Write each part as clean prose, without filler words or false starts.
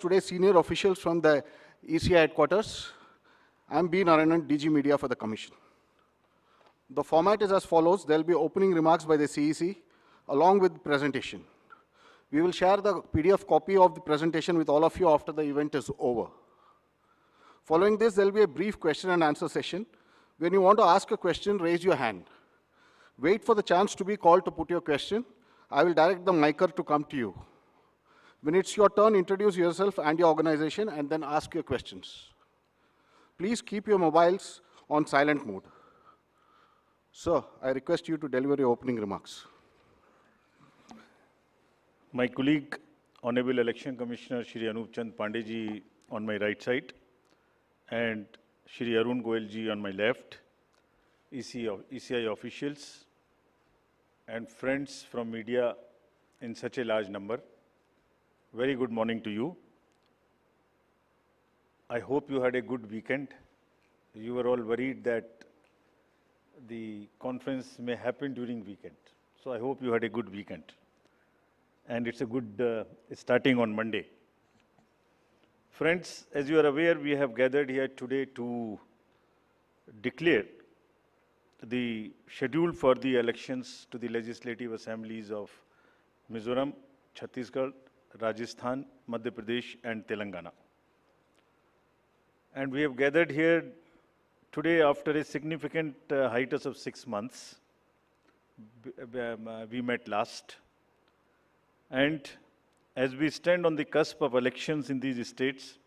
today senior officials from the ECI headquarters. I'm B. Narayanan, DG Media for the Commission. The format is as follows. There will be opening remarks by the CEC along with presentation. We will share the PDF copy of the presentation with all of you after the event is over. Following this, there will be a brief question and answer session. When you want to ask a question, raise your hand. Wait for the chance to be called to put your question. I will direct the micer to come to you. When it's your turn, introduce yourself and your organization and then ask your questions. Please keep your mobiles on silent mode. Sir, I request you to deliver your opening remarks. My colleague, Honorable Election Commissioner Shri Anup Chand Pandey ji on my right side and Shri Arun Goyal ji on my left, ECI officials and friends from media in such a large number. Very good morning to you. I hope you had a good weekend. You were all worried that the conference may happen during weekend. So I hope you had a good weekend. And it's a good starting on Monday. Friends, as you are aware, we have gathered here today to declare the schedule for the elections to the legislative assemblies of Mizoram, Chhattisgarh, Rajasthan, Madhya Pradesh and Telangana. And we have gathered here today after a significant hiatus of 6 months. We met last. And as we stand on the cusp of elections in these states,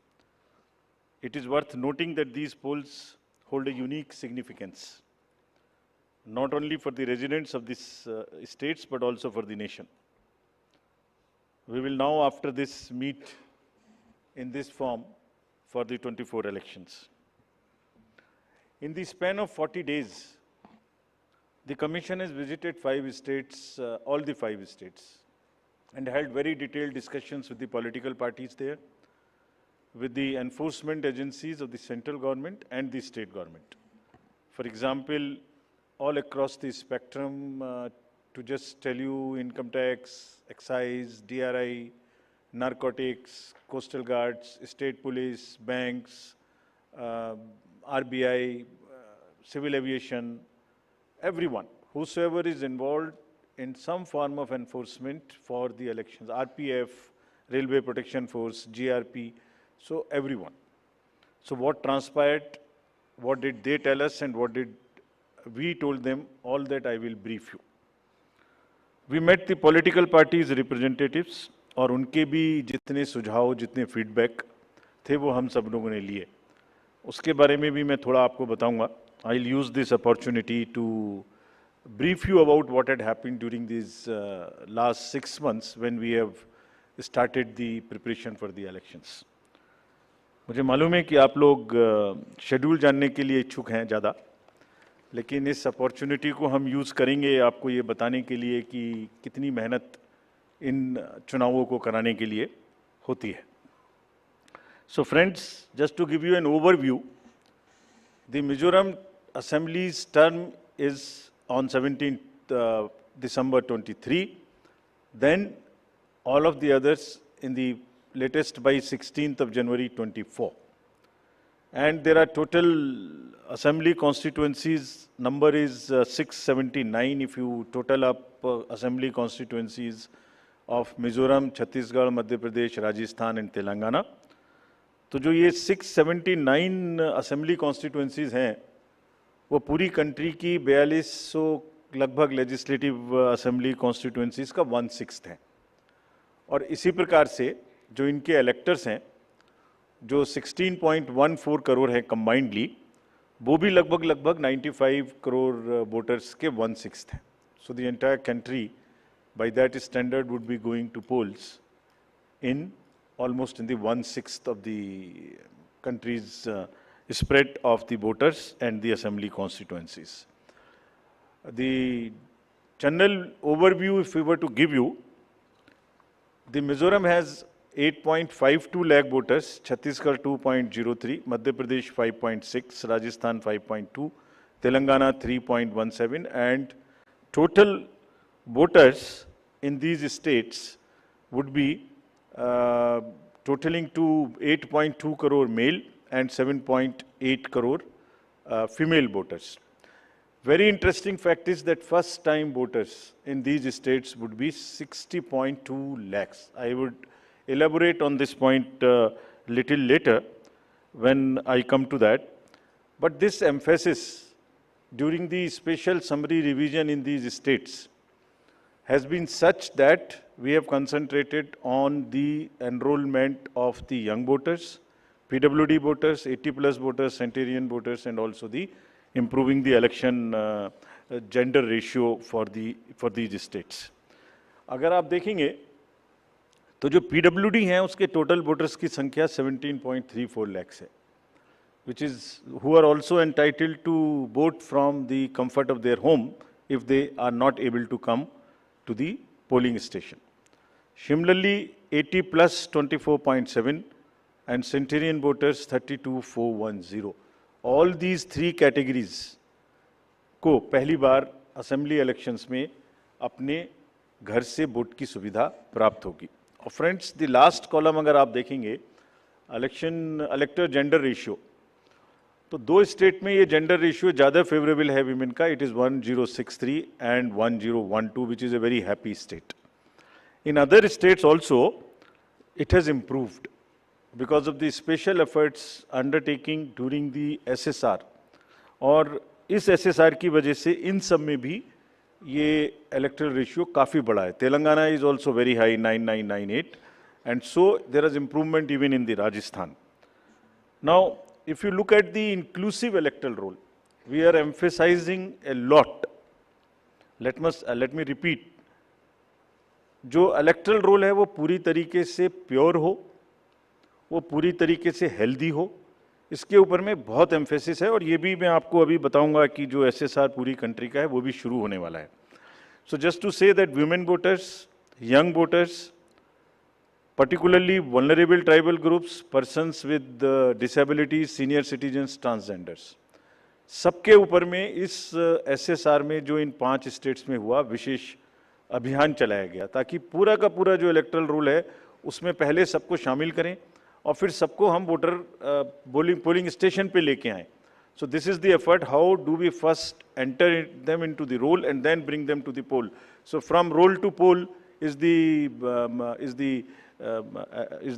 it is worth noting that these polls hold a unique significance, not only for the residents of these states, but also for the nation. We will now, after this, meet in this form for the 24 elections. In the span of 40 days, the Commission has visited 5 states, all the 5 states, and held very detailed discussions with the political parties there, with the enforcement agencies of the central government and the state government. For example, all across the spectrum, to just tell you, income tax, excise, DRI, narcotics, coastal guards, state police, banks, RBI, civil aviation, everyone, whosoever is involved in some form of enforcement for the elections, RPF, Railway Protection Force, GRP, so everyone. So what transpired, what did they tell us and what did we told them, all that I will brief you. We met the political parties representatives और उनके भी जितने सुझाव, जितने feedback थे वो हम सब लोगों ने लिए. उसके बारे में भी मैं थोड़ा आपको बताऊंगा. I'll use this opportunity to brief you about what had happened during these last 6 months when we have started the preparation for the elections. मुझे मालूम है कि आप लोग शेड्यूल जानने के लिए इच्छुक हैं ज़्यादा, लेकिन इस अपॉर्चुनिटी को हम यूज़ करेंगे आपको ये बताने के लिए कि कितनी मेहनत इन चुनावों को कराने के लिए होती है. So friends, just to give you an overview, the Mizoram Assembly's term is on 17th December 23. Then all of the others in the latest by 16th of January 24. And there are total assembly constituencies, number is 679 if you total up assembly constituencies of Mizoram, Chhattisgarh, Madhya Pradesh, Rajasthan and Telangana. तो जो ये 679 assembly constituencies हैं वो पूरी country की 4200 लगभग legislative assembly constituencies का 1/6 हैं. और इसी प्रकार से जो इनके इलेक्टर्स हैं जो 16.14 करोड़ हैं कंबाइंडली, वो भी लगभग 95 करोड़ वोटर्स के 1/6 हैं. So the entire country by that standard would be going to polls in almost in the 1/6 of the country's spread of the voters and the assembly constituencies. The general overview, if we were to give you, the Mizoram has 8.52 lakh voters, Chhattisgarh 2.03, Madhya Pradesh 5.6, Rajasthan 5.2, Telangana 3.17, and total voters in these states would be totaling to 8.2 crore male and 7.8 crore female voters. Very interesting fact is that first-time voters in these states would be 60.2 lakhs. I would elaborate on this point little later when I come to that. But this emphasis during the special summary revision in these states has been such that we have concentrated on the enrollment of the young voters, PWD voters, 80+ voters, centenarian voters, and also the improving the election gender ratio for these states. अगर आप देखेंगे तो जो PWD हैं उसके total voters की संख्या 17.34 lakhs है, which is who are also entitled to vote from the comfort of their home if they are not able to come to the polling station. Similarly, 80+ 24.7 and centenarian voters 32,410. All these three categories को पहली बार assembly elections में अपने घर से vote की सुविधा प्राप्त होगी. और फ्रेंड्स, द लास्ट कॉलम अगर आप देखेंगे इलेक्टर जेंडर रेशियो, तो दो स्टेट में ये जेंडर रेशियो ज़्यादा फेवरेबल है विमेन का. It is 1063 and 1012, which is a very happy state. In other states also it has improved because of the special efforts undertaking during the SSR. और इस SSR की वजह से इन सब में भी ये electoral ratio काफ़ी बड़ा है. Telangana is also very high, 9998, and so there is improvement even in the Rajasthan. Now, if you look at the inclusive electoral roll, we are emphasizing a lot. Let me repeat. जो erectile role है वो पूरी तरीके से pure हो, वो पूरी तरीके से हेल्दी हो, इसके ऊपर में बहुत एम्फेसिस है. और ये भी मैं आपको अभी बताऊंगा कि जो एसएसआर पूरी कंट्री का है वो भी शुरू होने वाला है. So just to say that women voters, young voters, particularly vulnerable tribal groups, persons with disabilities, senior citizens, transgenders, सबके ऊपर में इस एसएसआर में जो इन 5 स्टेट्स में हुआ विशेष अभियान चलाया गया, ताकि पूरा का पूरा जो इलेक्ट्रल रूल है उसमें पहले सबको शामिल करें और फिर सबको हम वोटर पोलिंग स्टेशन पे लेके आएं. So this is the effort. How do we first enter them into the roll and then bring them to the poll. So from roll to poll is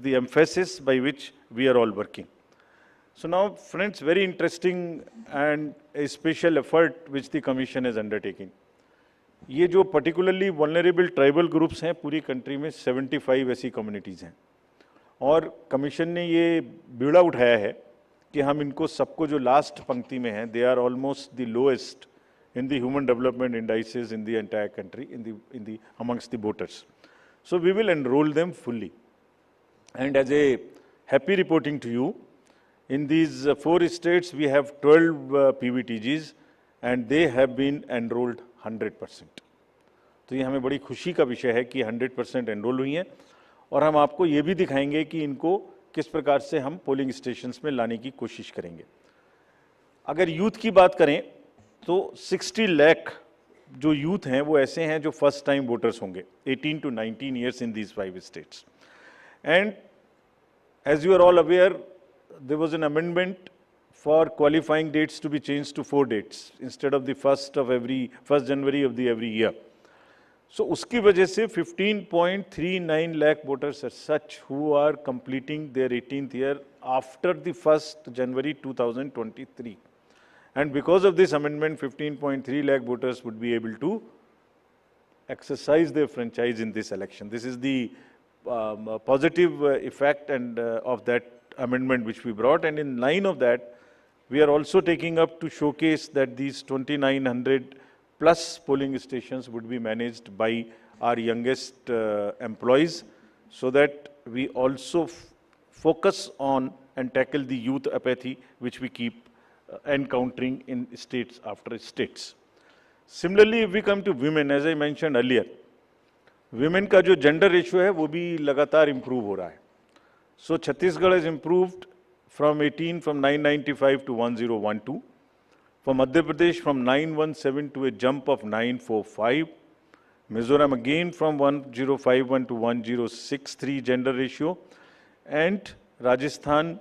the emphasis by which we are all working. So now, friends, very interesting and a special effort which the commission is undertaking. ये जो particularly vulnerable tribal groups हैं पूरी country में 75 ऐसी communities हैं, और commission ने ये बीड़ा उठाया है कि हम इनको सबको जो लास्ट पंक्ति में हैं, they are almost the lowest in the human development indices in the entire country in the amongst the voters. So we will enroll them fully. And as a happy reporting to you, in these 4 states we have 12 PVTGs and they have been enrolled 100%. तो ये हमें बड़ी खुशी का विषय है कि 100% enrol हुई हैं, और हम आपको ये भी दिखाएंगे कि इनको किस प्रकार से हम पोलिंग स्टेशंस में लाने की कोशिश करेंगे. अगर यूथ की बात करें तो 60 लाख जो यूथ हैं वो ऐसे हैं जो फर्स्ट टाइम वोटर्स होंगे 18 to 19 years in these 5 states. And as you are all aware, there was an amendment for qualifying dates to be changed to 4 dates instead of the 1st January of the every year. So उसकी वजह से 15.39 lakh voters are such who are completing their 18th year after the 1st January 2023. And because of this amendment, 15.3 lakh voters would be able to exercise their franchise in this election. This is the positive effect and of that amendment which we brought. And in line of that, we are also taking up to showcase that these 2,900 plus polling stations would be managed by our youngest employees, so that we also focus on and tackle the youth apathy which we keep encountering in states after states. Similarly, if we come to women, as I mentioned earlier, women का जो gender ratio है वो भी लगातार improve हो रहा है. So Chhattisgarh has improved from 995 to 1012. For Madhya Pradesh from 917 to a jump of 945. Mizoram again from 1051 to 1063 gender ratio. and Rajasthan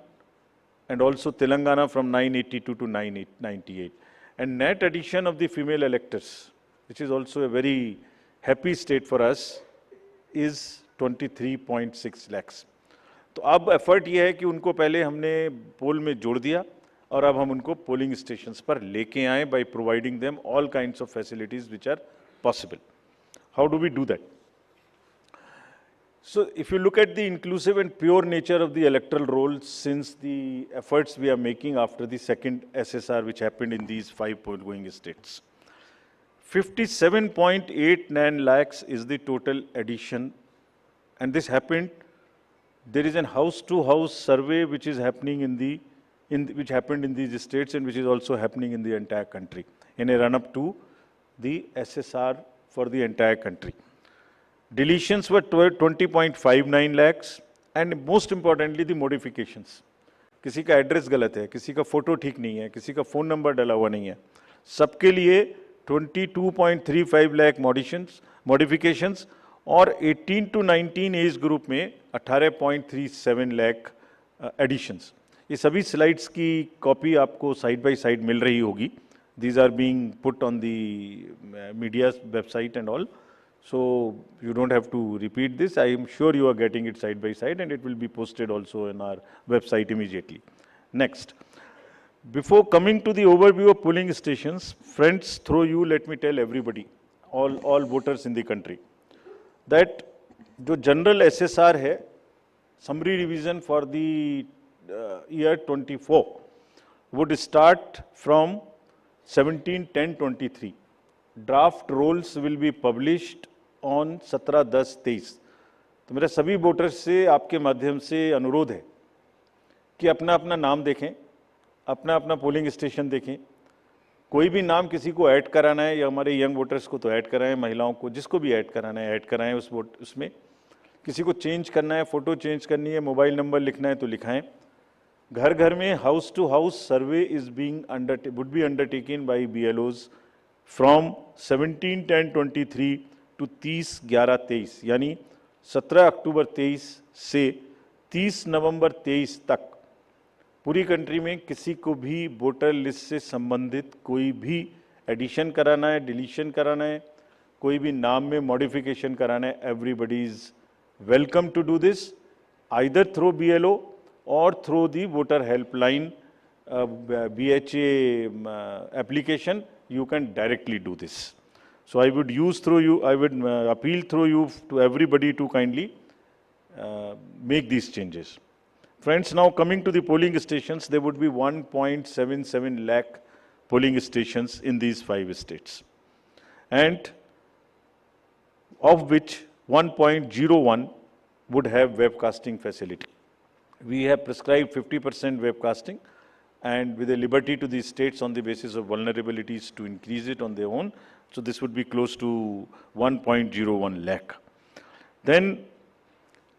and also Telangana from 982 to 998. And net addition of the female electors, which is also a very happy state for us, is 23.6 lakhs. तो अब effort ये है कि उनको पहले हमने पोल में जोड़ दिया और अब हम उनको पोलिंग स्टेशंस पर लेके आए by providing them all kinds of facilities which are possible. How do we do that? So if you look at the inclusive and pure nature of the electoral roll since the efforts we are making after the second SSR which happened in these 5 poll-going states, 57.89 lakhs is the total addition, and this happened. There is a house-to-house survey which is happening which happened in these states and which is also happening in the entire country in a run-up to the SSR for the entire country. Deletions were 20.59 lakhs, and most importantly the modifications. किसी का address गलत है, किसी का photo ठीक नहीं है, किसी का फोन नंबर डाला हुआ नहीं है, सबके लिए 22.35 लाख मॉडिफिकेशंस और 18 to 19 एज ग्रुप में 18.37 लाख एडिशंस. ये सभी स्लाइड्स की कॉपी आपको साइड बाय साइड मिल रही होगी. These are being put on the media's website and all. So you don't have to repeat this. I am sure you are getting it side by side, and it will be posted also in our website immediately. Next. Before coming to the overview of polling stations, friends, through you, let me tell everybody, all voters in the country, that the general SSR hai, summary revision for the year 24 would start from 17/10/23. Draft rolls will be published on 17/10/23. तो मेरा सभी voters से आपके माध्यम से अनुरोध है कि अपना अपना नाम देखें, अपना अपना पोलिंग स्टेशन देखें. कोई भी नाम किसी को ऐड कराना है या हमारे यंग वोटर्स को तो ऐड कराएं, महिलाओं को जिसको भी ऐड कराना है ऐड कराएं उसमें. किसी को चेंज करना है, फोटो चेंज करनी है, मोबाइल नंबर लिखना है तो लिखाएं. घर घर में house to house survey would be undertaken by BLOs from 17/10/23 to 30/11/23, यानी 17 अक्टूबर 23 से 30 नवंबर 23 तक पूरी कंट्री में किसी को भी वोटर लिस्ट से संबंधित कोई भी एडिशन कराना है, डिलीशन कराना है, कोई भी नाम में मॉडिफिकेशन कराना है, everybody is welcome to do this either through BLO or through the voter helpline BHA application. You can directly do this. So I would appeal through you to everybody to kindly make these changes. Friends, now coming to the polling stations, there would be 1.77 lakh polling stations in these 5 states, and of which 1.01 would have webcasting facility. We have prescribed 50% webcasting, and with a liberty to the states on the basis of vulnerabilities to increase it on their own. So this would be close to 1.01 lakh. Then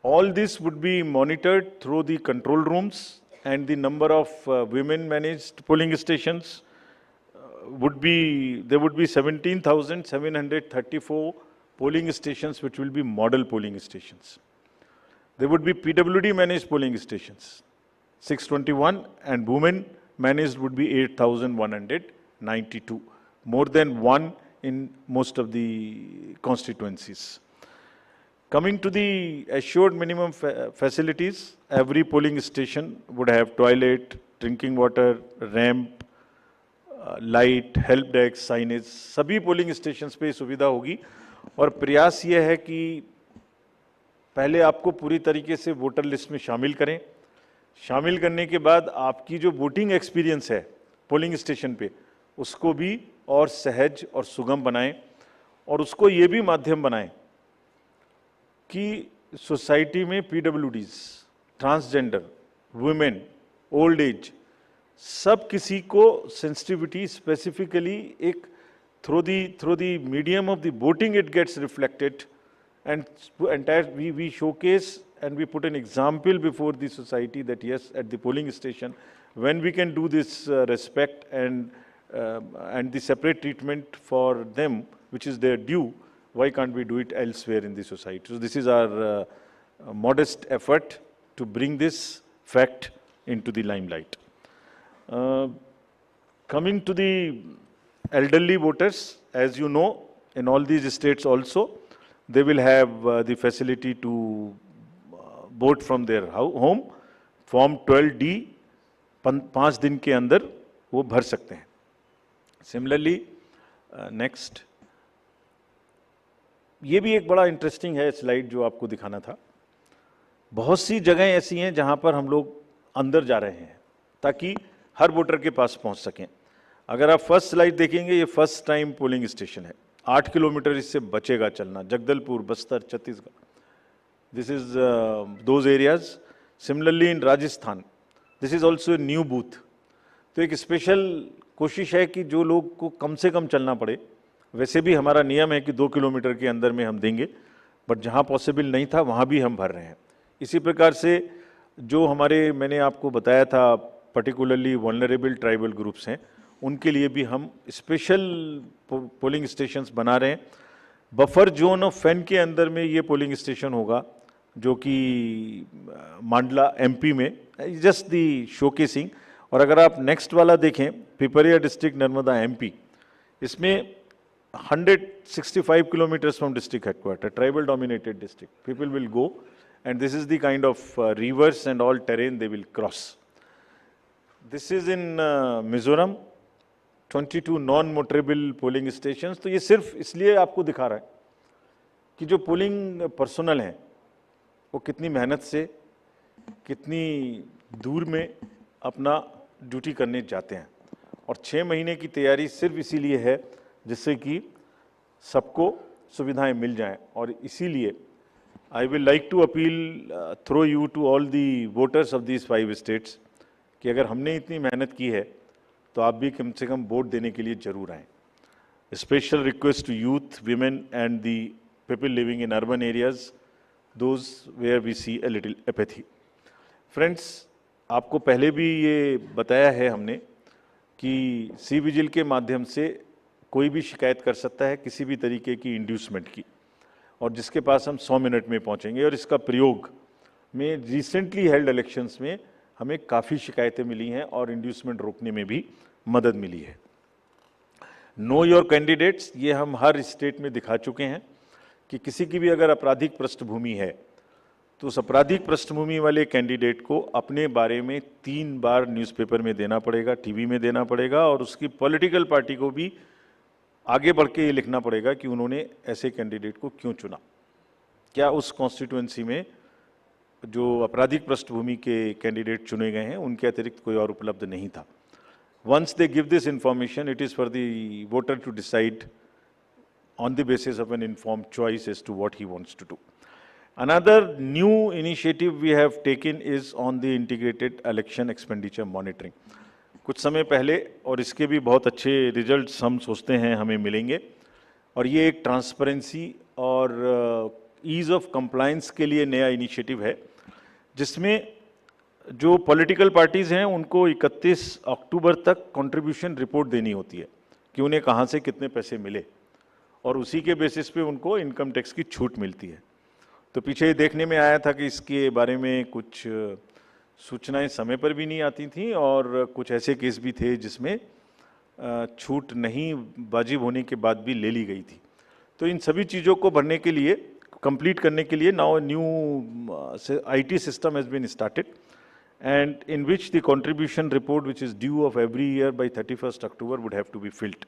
all this would be monitored through the control rooms, and the number of women managed polling stations there would be 17,734 polling stations which will be model polling stations. There would be PWD managed polling stations, 621, and women managed would be 8,192, more than one in most of the constituencies. Coming to the assured minimum facilities, every polling station would have toilet, drinking water, ramp, light, help desk, signage. सभी polling stations पे सुविधा होगी, और प्रयास ये है कि पहले आपको पूरी तरीके से वोटर लिस्ट में शामिल करें. शामिल करने के बाद आपकी जो वोटिंग एक्सपीरियंस है पोलिंग स्टेशन पे, उसको भी और सहज और सुगम बनाएं, और उसको ये भी माध्यम बनाएं कि सोसाइटी में PWDs, transgender, women, old age, सब किसी को सेंसिटिविटी स्पेसिफिकली एक through the medium of the voting it gets reflected. And we showcase and we put an example before the society that yes, at the polling station, when we can do this respect and the separate treatment for them, which is their due, why can't we do it elsewhere in the society? So this is our modest effort to bring this fact into the limelight. Coming to the elderly voters, as you know, in all these states also, they will have the facility to vote from their home. Form 12D 5 दिन के अंदर वो भर सकते हैं. Similarly, next, ये भी एक बड़ा इंटरेस्टिंग है स्लाइड जो आपको दिखाना था. बहुत सी जगहें ऐसी हैं जहां पर हम लोग अंदर जा रहे हैं ताकि हर वोटर के पास पहुंच सकें. अगर आप फर्स्ट स्लाइड देखेंगे, ये फर्स्ट टाइम पोलिंग स्टेशन है. 8 किलोमीटर इससे बचेगा चलना. Jagdalpur, Bastar, Chhattisgarh, this is those areas. Similarly in Rajasthan, this is also new booth. तो एक स्पेशल कोशिश है कि जो लोग को कम से कम चलना पड़े. वैसे भी हमारा नियम है कि 2 किलोमीटर के अंदर में हम देंगे, बट जहाँ पॉसिबल नहीं था वहाँ भी हम भर रहे हैं. इसी प्रकार से जो हमारे, मैंने आपको बताया था, पर्टिकुलरली वल्नरेबल ट्राइबल ग्रुप्स हैं, उनके लिए भी हम स्पेशल पोलिंग स्टेशंस बना रहे हैं. बफर जोन ऑफ फैन के अंदर में ये पोलिंग स्टेशन होगा, जो कि मांडला एमपी में, जस्ट दी शोकेसिंग. और अगर आप नेक्स्ट वाला देखें, पिपरिया डिस्ट्रिक्ट, नर्मदा एमपी, इसमें 165 kilometers from district headquarters, tribal dominated district. People will go, and this is the kind of rivers and all terrain they will cross. This is in Mizoram, 22 non-motorable polling stations. तो ये सिर्फ इसलिए आपको दिखा रहा है कि जो पोलिंग पर्सनल हैं वो कितनी मेहनत से, कितनी दूर में अपना ड्यूटी करने जाते हैं. और 6 महीने की तैयारी सिर्फ इसीलिए है जिससे कि सबको सुविधाएं मिल जाएं. और इसीलिए I will like to appeal through you to all the voters of these 5 states कि अगर हमने इतनी मेहनत की है तो आप भी कम से कम वोट देने के लिए जरूर आएँ. Special request to youth, women and the people living in urban areas, those where we see a little apathy. Friends, आपको पहले भी ये बताया है हमने कि सी विजिल के माध्यम से कोई भी शिकायत कर सकता है किसी भी तरीके की इंड्यूसमेंट की, और जिसके पास हम 100 मिनट में पहुंचेंगे. और इसका प्रयोग में रिसेंटली हेल्ड इलेक्शंस में हमें काफ़ी शिकायतें मिली हैं और इंड्यूसमेंट रोकने में भी मदद मिली है. नो योर कैंडिडेट्स, ये हम हर स्टेट में दिखा चुके हैं कि किसी की भी अगर आपराधिक पृष्ठभूमि है तो उस आपराधिक पृष्ठभूमि वाले कैंडिडेट को अपने बारे में 3 बार न्यूज़पेपर में देना पड़ेगा, टीवी में देना पड़ेगा, और उसकी पॉलिटिकल पार्टी को भी आगे बढ़ के ये लिखना पड़ेगा कि उन्होंने ऐसे कैंडिडेट को क्यों चुना, क्या उस कॉन्स्टिट्यूएंसी में जो आपराधिक पृष्ठभूमि के कैंडिडेट चुने गए हैं उनके अतिरिक्त कोई और उपलब्ध नहीं था. Once they give this information, it is for the voter to decide on the basis of an informed choice as to what he wants to do. Another new initiative we have taken is on the integrated election expenditure monitoring. कुछ समय पहले, और इसके भी बहुत अच्छे results हम सोचते हैं हमें मिलेंगे, और ये एक ट्रांसपेरेंसी और ईज ऑफ कंप्लायंस के लिए नया इनिशिएटिव है, जिसमें जो पॉलिटिकल पार्टीज़ हैं उनको 31 अक्टूबर तक कंट्रीब्यूशन रिपोर्ट देनी होती है कि उन्हें कहाँ से कितने पैसे मिले, और उसी के बेसिस पे उनको इनकम टैक्स की छूट मिलती है. तो पीछे ये देखने में आया था कि इसके बारे में कुछ सूचनाएं समय पर भी नहीं आती थी, और कुछ ऐसे केस भी थे जिसमें छूट नहीं वाजिब होने के बाद भी ले ली गई थी. तो इन सभी चीज़ों को भरने के लिए, कंप्लीट करने के लिए now new IT system has been started, and in which the contribution report which is due of every year by 31 October would have to be filled.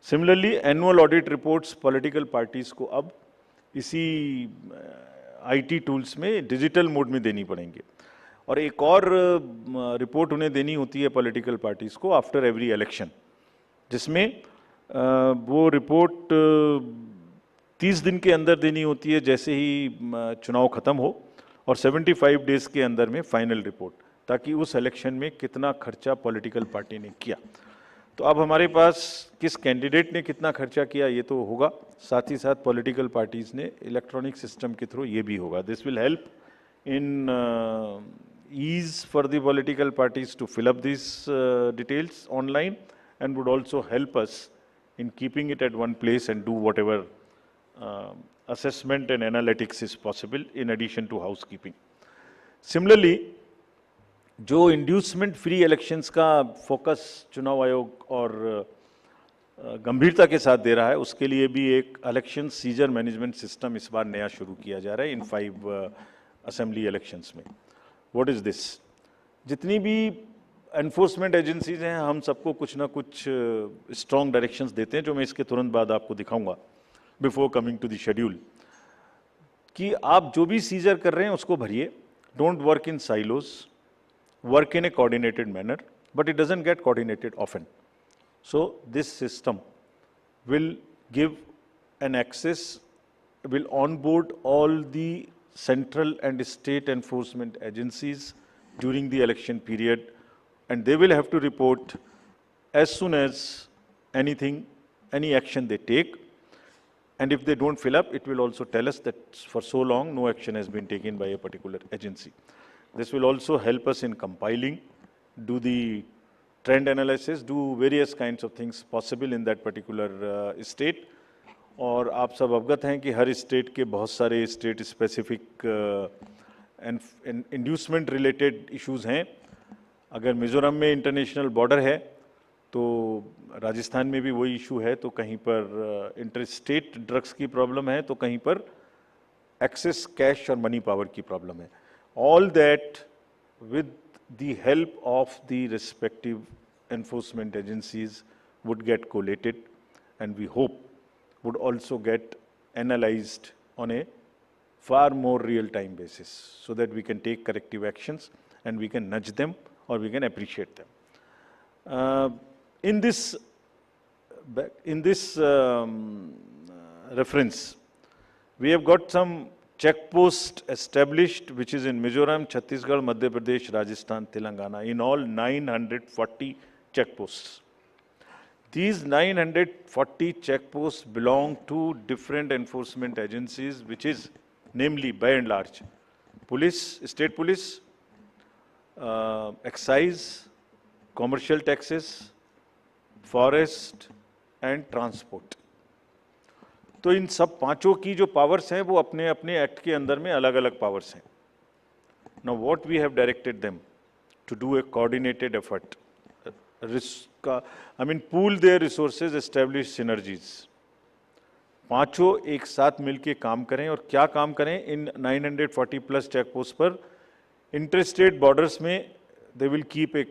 Similarly annual audit reports political parties को अब इसी IT tools में digital mode में देनी पड़ेंगे. और एक और रिपोर्ट उन्हें देनी होती है पॉलिटिकल पार्टीज़ को आफ्टर एवरी इलेक्शन, जिसमें वो रिपोर्ट 30 दिन के अंदर देनी होती है जैसे ही चुनाव ख़त्म हो, और 75 डेज़ के अंदर में फाइनल रिपोर्ट, ताकि उस इलेक्शन में कितना खर्चा पॉलिटिकल पार्टी ने किया. तो अब हमारे पास किस कैंडिडेट ने कितना खर्चा किया ये तो होगा, साथ ही साथ पॉलिटिकल पार्टीज़ ने इलेक्ट्रॉनिक सिस्टम के थ्रू ये भी होगा. This will help in ease for the political parties to fill up this details online, and would also help us in keeping it at one place and do whatever assessment and analytics is possible in addition to housekeeping. Similarly जो inducement free elections का focus चुनाव आयोग और गंभीरता के साथ दे रहा है, उसके लिए भी एक इलेक्शन सीजर मैनेजमेंट सिस्टम इस बार नया शुरू किया जा रहा है इन 5 असेंबली इलेक्शंस में। What is this? जितनी भी एनफोर्समेंट एजेंसीज हैं, हम सबको कुछ ना कुछ स्ट्रॉन्ग डायरेक्शंस देते हैं, जो मैं इसके तुरंत बाद आपको दिखाऊंगा before coming to the schedule, कि आप जो भी सीजर कर रहे हैं उसको भरिए, don't work in silos, work in a coordinated manner, but it doesn't get coordinated often. So this system will give an access, will onboard all the central and state enforcement agencies during the election period, and they will have to report as soon as any action they take. And if they don't fill up, it will also tell us that for so long no action has been taken by a particular agency. This will also help us in compiling, do the trend analysis, do various kinds of things possible in that particular state. और आप सब अवगत हैं कि हर state के बहुत सारे state specific inducement related issues हैं। अगर मिजोरम में इंटरनेशनल बॉर्डर है तो राजस्थान में भी वही इशू है, तो कहीं पर इंटर स्टेट ड्रग्स की प्रॉब्लम है, तो कहीं पर एक्सेस कैश और मनी पावर की प्रॉब्लम है। All that with the help of the respective enforcement agencies would get collated, and we hope would also get analyzed on a far more real-time basis, so that we can take corrective actions and we can nudge them or we can appreciate them. In this reference, we have got some check post established, which is in Mizoram, Chhattisgarh, Madhya Pradesh, Rajasthan, Telangana, in all 940 check posts. These 940 check posts belong to different enforcement agencies, which is namely, by and large, police, state police, excise, commercial taxes, forest and transport. तो इन सब पांचों की जो powers हैं वो अपने अपने act के अंदर में अलग अलग पावर्स हैं। Now what we have directed them to do a coordinated effort, pool their resources, establish synergies. पांचों एक साथ मिलके काम करें, और क्या काम करें? इन 940 प्लस चेक पोस्ट पर इंटरस्टेट बॉर्डर्स में they will keep a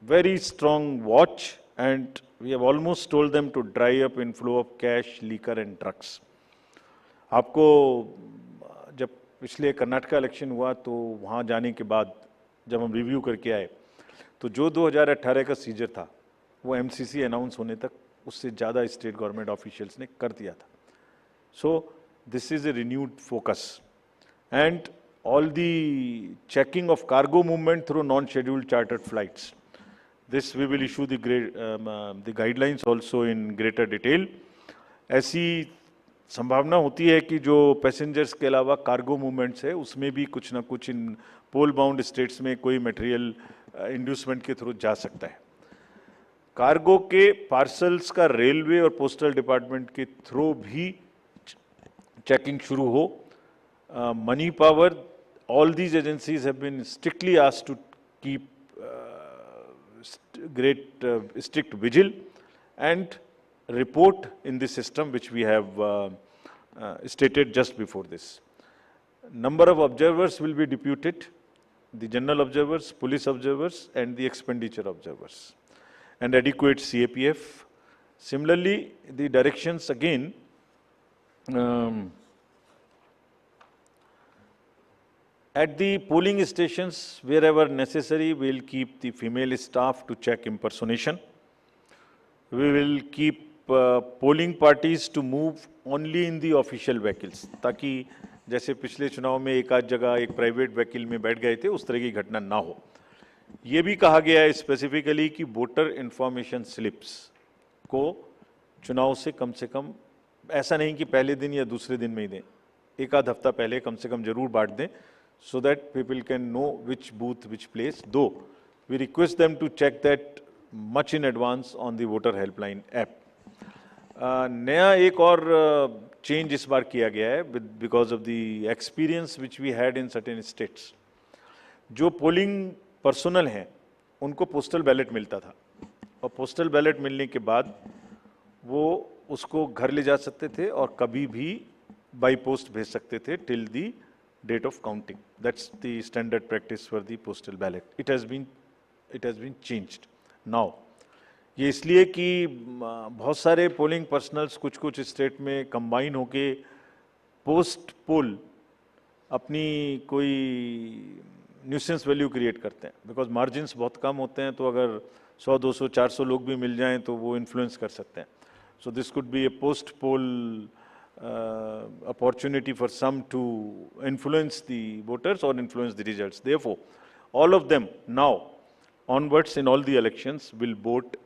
very strong watch, and we have almost told them to dry up inflow of cash, liquor and drugs. आपको जब पिछले कर्नाटका इलेक्शन हुआ तो वहाँ जाने के बाद जब हम रिव्यू करके आए तो जो 2018 का सीजर था वो एमसीसी अनाउंस होने तक उससे ज़्यादा स्टेट गवर्नमेंट ऑफिशियल्स ने कर दिया था। So this is a renewed focus, and all the checking of cargo movement through non scheduled chartered flights, this we will issue the guidelines also in greater detail. ऐसी संभावना होती है कि जो पैसेंजर्स के अलावा कार्गो मूवमेंट्स है उसमें भी कुछ ना कुछ इन पोल बाउंड स्टेट्स में कोई मटेरियल इंड्यूसमेंट के थ्रू जा सकता है। कार्गो के पार्सल्स का रेलवे और पोस्टल डिपार्टमेंट के थ्रू भी चेकिंग शुरू हो। Money power, all these agencies have been strictly asked to keep strict vigil and report in the system which we have stated just before this. Number of observers will be deputed, the general observers, police observers and the expenditure observers, and adequate CAPF. Similarly, the directions again at the polling stations, wherever necessary, we will keep the female staff to check impersonation. We will keep polling parties to move only in the official vehicles, ताकि जैसे पिछले चुनाव में एक आध जगह एक private vehicle में बैठ गए थे उस तरह की घटना ना हो। ये भी कहा गया है स्पेसिफिकली कि वोटर इंफॉर्मेशन स्लिप्स को चुनाव से कम ऐसा नहीं कि पहले दिन या दूसरे दिन में ही दें, एक आध हफ्ता पहले कम से कम जरूर बांट दें, so that people can know which booth, which place, though we request them to check that much in advance on the voter helpline app. नया एक और चेंज इस बार किया गया है because of the experience which we had in certain states. जो polling personal हैं उनको पोस्टल बैलेट मिलता था, और पोस्टल बैलेट मिलने के बाद वो उसको घर ले जा सकते थे और कभी भी बाई पोस्ट भेज सकते थे till the date of counting. That's the standard practice for the postal ballot. It has been changed now. ये इसलिए कि बहुत सारे पोलिंग पर्सनल्स कुछ स्टेट में कंबाइन होके पोस्ट पोल अपनी कोई न्यूसेंस वैल्यू क्रिएट करते हैं, बिकॉज मार्जिन्स बहुत कम होते हैं. तो अगर 100, 200, 400 लोग भी मिल जाएं तो वो इन्फ्लुएंस कर सकते हैं. So this could be A post pole opportunity for some to influence the voters or influence the results. Therefore, all of them now onwards in all the elections will vote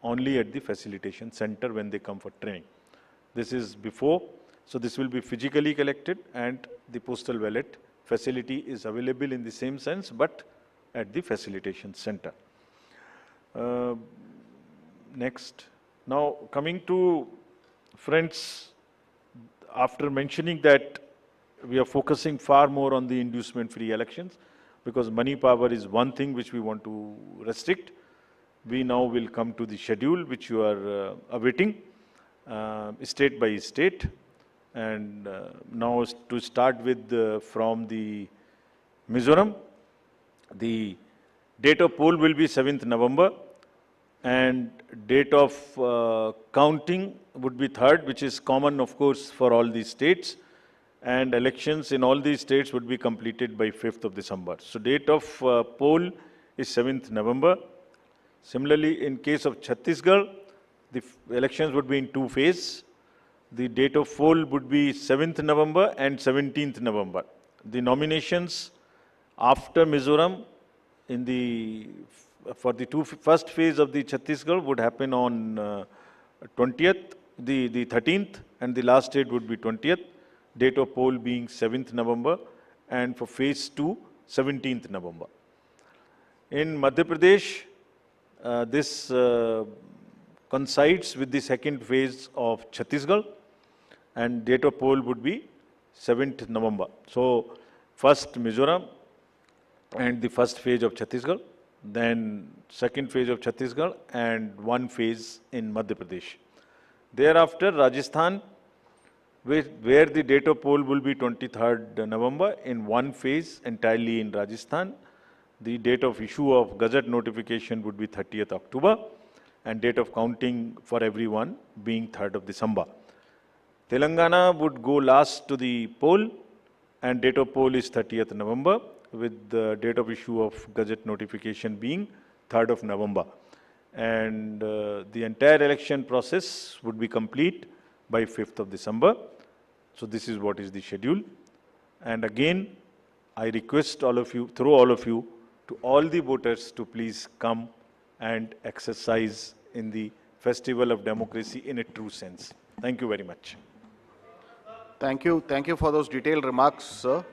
only at the facilitation center when they come for training. This is before, so this will be physically collected, and the postal ballot facility is available in the same sense but at the facilitation center. Next. Now coming to friends, after mentioning that we are focusing far more on the inducement-free elections, because money power is one thing which we want to restrict, we now will come to the schedule which you are awaiting, state by state. And now to start with from the Mizoram, the date of poll will be 7th November, and date of counting would be 3rd, which is common, of course, for all these states. And elections in all these states would be completed by 5th of December. So date of poll is 7th November. Similarly, in case of Chhattisgarh, the elections would be in 2 phases. The date of poll would be 7th November and 17th November. The nominations after Mizoram in the for the first phase of the Chhattisgarh would happen on 20th, the 13th, and the last date would be 20th. Date of poll being 7th November, and for phase 2, 17th November. In Madhya Pradesh, this coincides with the second phase of Chhattisgarh, and date of poll would be 7th November. So, first Mizoram and the first phase of Chhattisgarh, then second phase of Chhattisgarh, and one phase in Madhya Pradesh. Thereafter, Rajasthan, where the date of poll will be 23rd November in one phase entirely in Rajasthan. The date of issue of Gazette notification would be 30th October, and date of counting for everyone being 3rd of December. Telangana would go last to the poll, and date of poll is 30th November, with the date of issue of Gazette notification being 3rd of November. And the entire election process would be complete by 5th of December. So this is what is the schedule. And again, I request all of you, through all of you, to all the voters to please come and exercise in the festival of democracy in a true sense. Thank you very much. Thank you. Thank you for those detailed remarks, sir.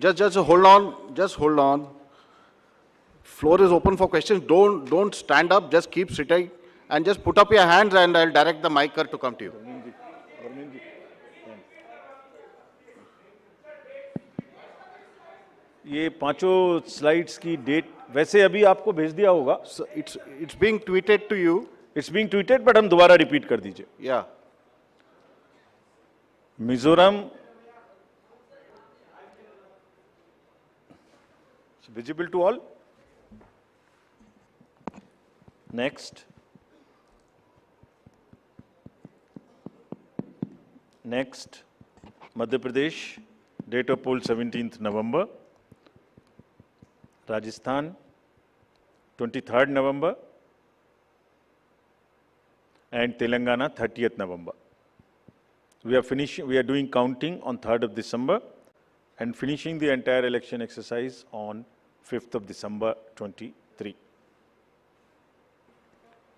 Just hold on. Just hold on. Floor is open for questions. Don't stand up. Just keep sitting and just put up your hands, and I'll direct the mic to come to you. ये पांचों slides की date वैसे अभी आपको भेज दिया होगा. So it's being tweeted to you. It's being tweeted, but हम दोबारा रिपीट कर दीजिए. Yeah. Mizoram visible to all. Next. Madhya Pradesh, date of poll 17th November. Rajasthan, 23rd November. And Telangana, 30th November. We are doing counting on 3rd of December and finishing the entire election exercise on 5th of December 23.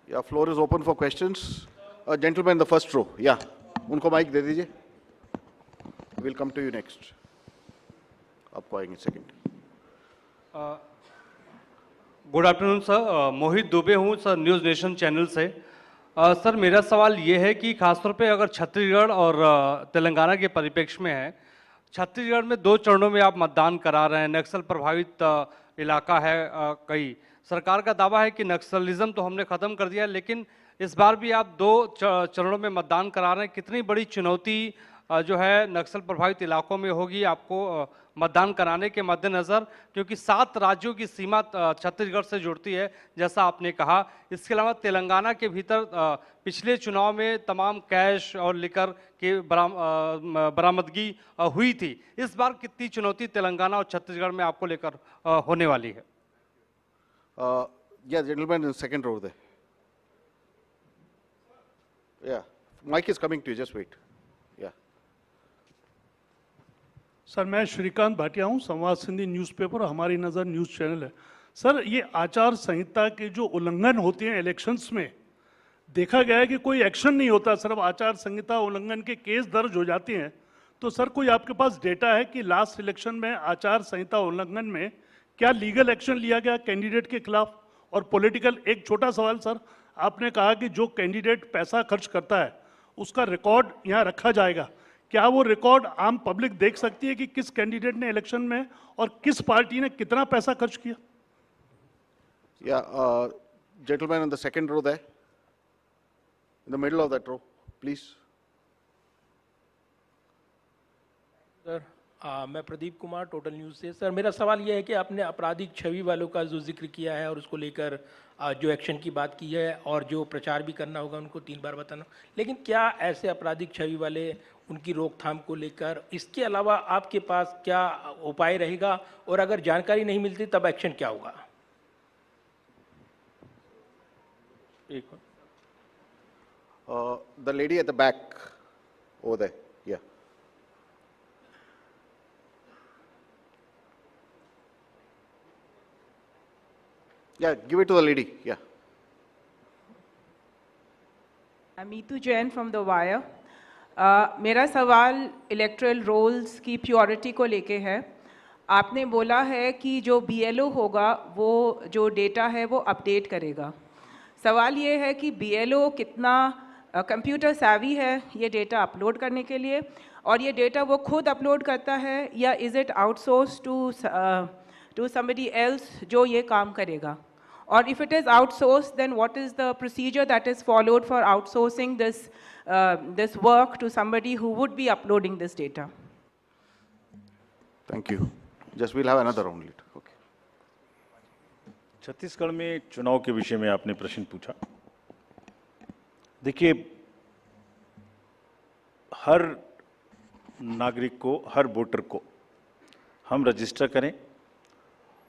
Yeah, floor is open for questions. Gentleman in the first row. Yeah. Unko mic de dijiye. We'll come to you next. Aapko aayenge second. Good afternoon sir, Mohit Dubey हूँ sir, news nation channel से. Sir मेरा सवाल ये है कि खासतौर पे अगर छत्तीसगढ़ और तेलंगाना के परिप्रेक्ष्य में है छत्तीसगढ़ में 2 चरणों में आप मतदान करा रहे हैं, नक्सल प्रभावित इलाका है कई। सरकार का दावा है कि नक्सलिज्म तो हमने खत्म कर दिया है, लेकिन इस बार भी आप 2 चरणों में मतदान करा रहे हैं। कितनी बड़ी चुनौती जो है नक्सल प्रभावित इलाकों में होगी आपको मतदान कराने के मद्देनज़र, क्योंकि 7 राज्यों की सीमा छत्तीसगढ़ से जुड़ती है जैसा आपने कहा। इसके अलावा तेलंगाना के भीतर पिछले चुनाव में तमाम कैश और लिकर की बरामदगी हुई थी। इस बार कितनी चुनौती तेलंगाना और छत्तीसगढ़ में आपको लेकर होने वाली है? Yeah, gentleman in second row there. Yeah, mic is coming to you, just wait. Yeah. Sir मैं श्रीकांत भाटिया हूँ, संवाद सिंधी न्यूज़पेपर, हमारी नज़र न्यूज़ चैनल है। सर ये आचार संहिता के जो उल्लंघन होते हैं इलेक्शंस में, देखा गया है कि कोई एक्शन नहीं होता, सिर्फ आचार संहिता उल्लंघन के केस दर्ज हो जाते हैं। तो सर कोई आपके पास डेटा है कि लास्ट इलेक्शन में आचार संहिता उल्लंघन में क्या लीगल एक्शन लिया गया कैंडिडेट के खिलाफ? और पॉलिटिकल, एक छोटा सवाल सर, आपने कहा कि जो कैंडिडेट पैसा खर्च करता है उसका रिकॉर्ड यहाँ रखा जाएगा, क्या वो रिकॉर्ड आम पब्लिक देख सकती है कि किस कैंडिडेट ने इलेक्शन में और किस पार्टी ने कितना पैसा खर्च किया? Yeah, gentleman in the second row there, in the middle of that row, please. Sir मैं प्रदीप कुमार, टोटल न्यूज़ से। सर मेरा सवाल यह है कि आपने आपराधिक छवि वालों का जो जिक्र किया है और उसको लेकर जो एक्शन की बात की है और जो प्रचार भी करना होगा उनको 3 बार बताना, लेकिन क्या ऐसे आपराधिक छवि वाले, उनकी रोकथाम को लेकर इसके अलावा आपके पास क्या उपाय रहेगा, और अगर जानकारी नहीं मिलती तब एक्शन क्या होगा? The lady at the back over there, yeah. Yeah, give it to the lady, yeah. Amitu Jain from The Wire. मेरा सवाल इलेक्ट्रल रोल्स की प्योरिटी को लेके है। आपने बोला है कि जो BLO होगा वो जो डेटा है वो अपडेट करेगा। सवाल ये है कि BLO कितना कंप्यूटर savvy है ये डेटा अपलोड करने के लिए, और ये डेटा वो खुद अपलोड करता है या is it outsource to somebody else जो ये काम करेगा? Or if it is outsourced, then what is the procedure that is followed for outsourcing this work to somebody who would be uploading this data? Thank you. Just we'll have another round later. Okay. Chhattisgarh में चुनाव के विषय में आपने प्रश्न पूछा। देखिए, हर नागरिक को, हर वोटर को हम रजिस्टर करें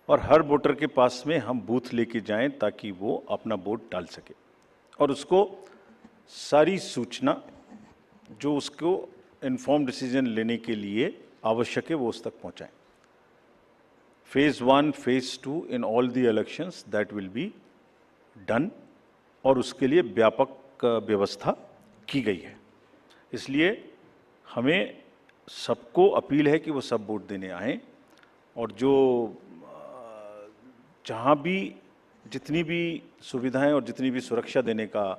और हर वोटर के पास में हम बूथ लेके जाएं ताकि वो अपना वोट डाल सके और उसको सारी सूचना जो उसको इन्फॉर्म डिसीजन लेने के लिए आवश्यक है वो उस तक पहुंचाएं। Phase 1, phase 2 in all the elections that will be done, और उसके लिए व्यापक व्यवस्था की गई है। इसलिए हमें सबको अपील है कि वो सब वोट देने आएँ, और जो जहाँ भी जितनी भी सुविधाएं और जितनी भी सुरक्षा देने का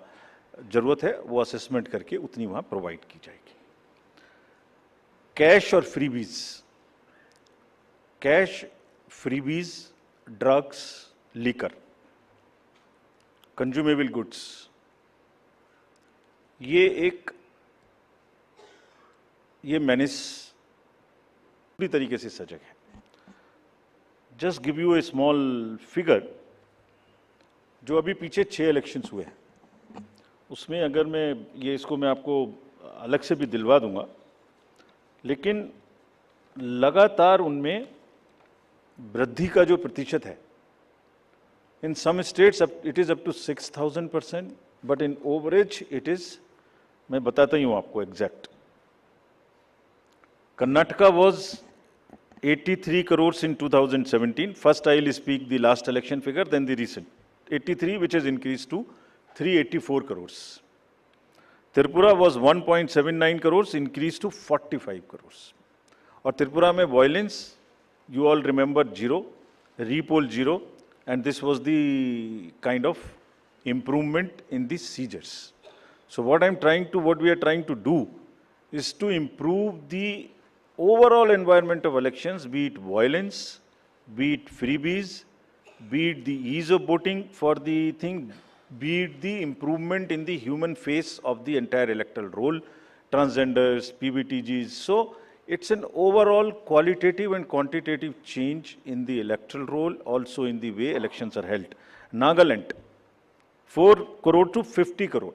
ज़रूरत है वो असेसमेंट करके उतनी वहाँ प्रोवाइड की जाएगी। कैश और freebies, cash, freebies, drugs, liquor, consumable goods, ये मेनेस पूरी तरीके से सजग है। Just give U A small figure, जो अभी पीछे 6 इलेक्शंस हुए हैं उसमें अगर मैं आपको अलग से भी दिलवा दूंगा, लेकिन लगातार उनमें वृद्धि का जो प्रतिशत है, in some states it is up to 6000%, but in average it is, मैं बताता ही हूं आपको exact. Karnataka was 83 crores in 2017. First I will speak the last election figure, then the recent. 83, which has increased to 384 crores. Tripura was 1.79 crores, increased to 45 crores. और त्रिपुरा में violence, you all remember 0, repoll 0, and this was the kind of improvement in the seizures. So what we are trying to do is to improve the overall environment of elections, be it violence, be it freebies, be it the ease of voting for the thing, be it the improvement in the human face of the entire electoral roll, transgenders, PBTGs. So it's an overall qualitative and quantitative change in the electoral roll, also in the way elections are held. Nagaland, 4 crore to 50 crore.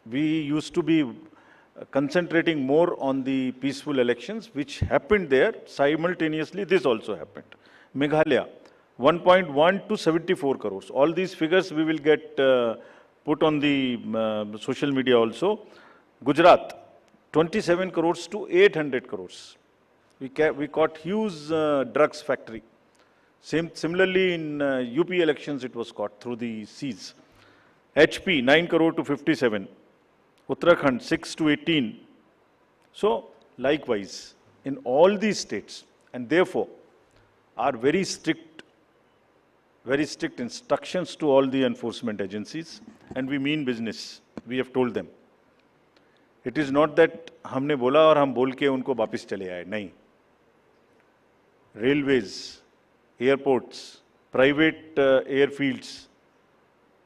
We used to be concentrating more on the peaceful elections, which happened there. Simultaneously, this also happened. Meghalaya, 1.1 to 74 crores. All these figures we will get put on the social media also. Gujarat, 27 crores to 800 crores. We caught huge drugs factory. Similarly, in UP elections, it was caught through the seas. HP, 9 crore to 57. Uttarakhand, 6 to 18. So, likewise, in all these states, and therefore, are very strict instructions to all the enforcement agencies, and we mean business. We have told them. It is not that हमने बोला और हम बोल के उनको वापस चले आए, नहीं. Railways, airports, private airfields,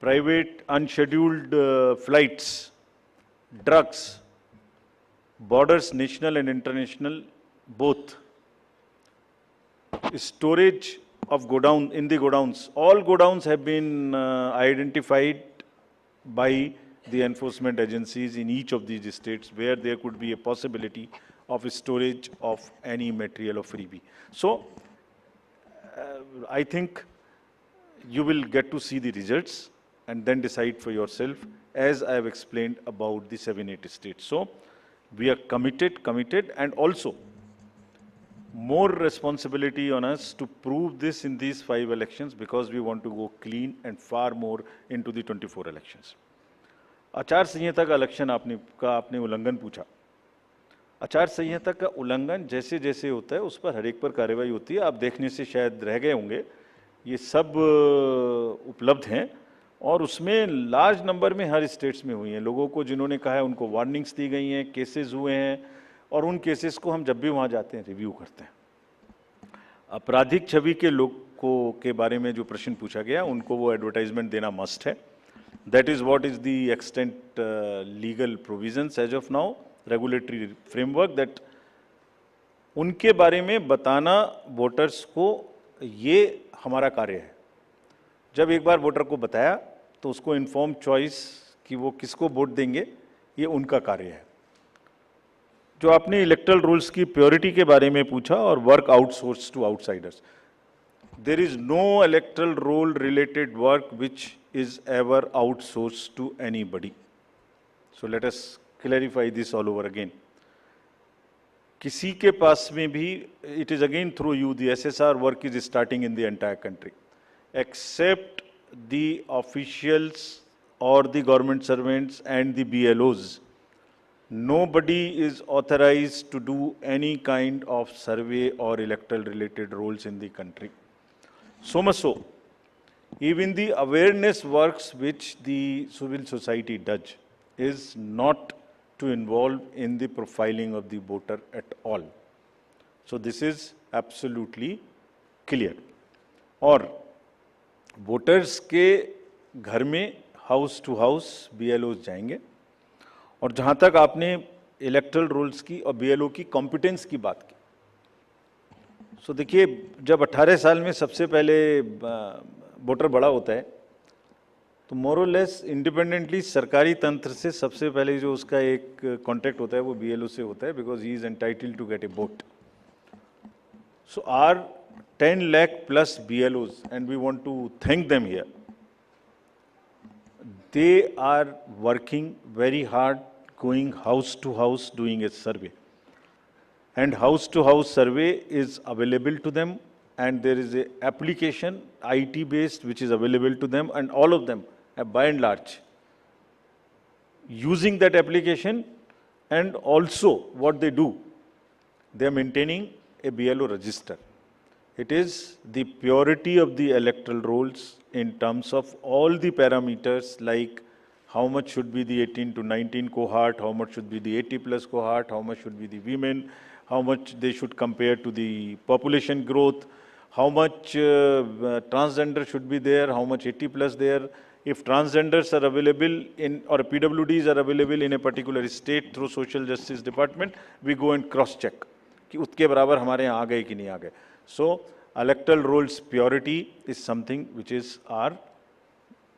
private unscheduled flights, drugs, borders, national and international, both. Storage of godown, in the godowns. All godowns have been identified by the enforcement agencies in each of these states where there could be a possibility of storage of any material of freebie. So, I think you will get to see the results and then decide for yourself, as I have explained about the 7-8 states. So, we are committed, and also more responsibility on us to prove this in these 5 elections, because we want to go clean and far more into the 24 elections. आचार संहिता का election आपने उल्लंघन पूछा. आचार संहिता का उल्लंघन जैसे जैसे होता है उस पर हर एक पर कार्रवाई होती है. आप देखने से शायद रह गए होंगे, ये सब उपलब्ध हैं और उसमें लार्ज नंबर में हर स्टेट्स में हुई हैं. लोगों को जिन्होंने कहा है उनको वार्निंग्स दी गई हैं, केसेस हुए हैं, और उन केसेस को हम जब भी वहाँ जाते हैं रिव्यू करते हैं. आपराधिक छवि के लोगों के बारे में जो प्रश्न पूछा गया, उनको वो एडवर्टाइजमेंट देना मस्ट है. That is what is the extent legal provisions as of now, regulatory framework, that उनके बारे में बताना वोटर्स को, ये हमारा कार्य है. जब एक बार वोटर को बताया तो उसको इन्फॉर्म चॉइस कि वो किसको वोट देंगे, ये उनका कार्य है. जो आपने इलेक्टरल रूल्स की प्योरिटी के बारे में पूछा और work outsource to outsiders, there is no electoral roll related work which is ever outsourced to anybody. So let us clarify this all over again. किसी के पास में भी, it is again through you, the SSR work is starting in the entire country, except the officials or the government servants and the BLOs. Nobody is authorized to do any kind of survey or electoral related roles in the country. So much so, even the awareness works which the civil society does is not to involve in the profiling of the voter at all. So this is absolutely clear. और voters के घर में house to house BLOs जाएंगे. और जहाँ तक आपने electoral roles की और BLO की कॉम्पिटेंस की बात की, सो देखिए, जब 18 साल में सबसे पहले वोटर बड़ा होता है तो मोर और लेस इंडिपेंडेंटली सरकारी तंत्र से सबसे पहले जो उसका एक कॉन्टैक्ट होता है वो BLO से होता है, because he is entitled to get a vote. So are 10 lakh plus BLOs, and we want to thank them here. They are working very hard, going house to house, doing a survey. And house-to-house survey is available to them, and there is a application, IT-based, which is available to them, and all of them, by and large, using that application. And also what they do, they are maintaining a BLO register. It is the purity of the electoral rolls in terms of all the parameters, like how much should be the 18 to 19 cohort, how much should be the 80 plus cohort, how much should be the women, how much they should compare to the population growth, how much transgender should be there, how much 80 plus there. If transgenders are available in, or PWDs are available in a particular state through Social Justice Department, we go and cross-check कि उसके बराबर हमारे यहाँ आ गए कि नहीं आ गए. So, electoral rolls purity is something which is our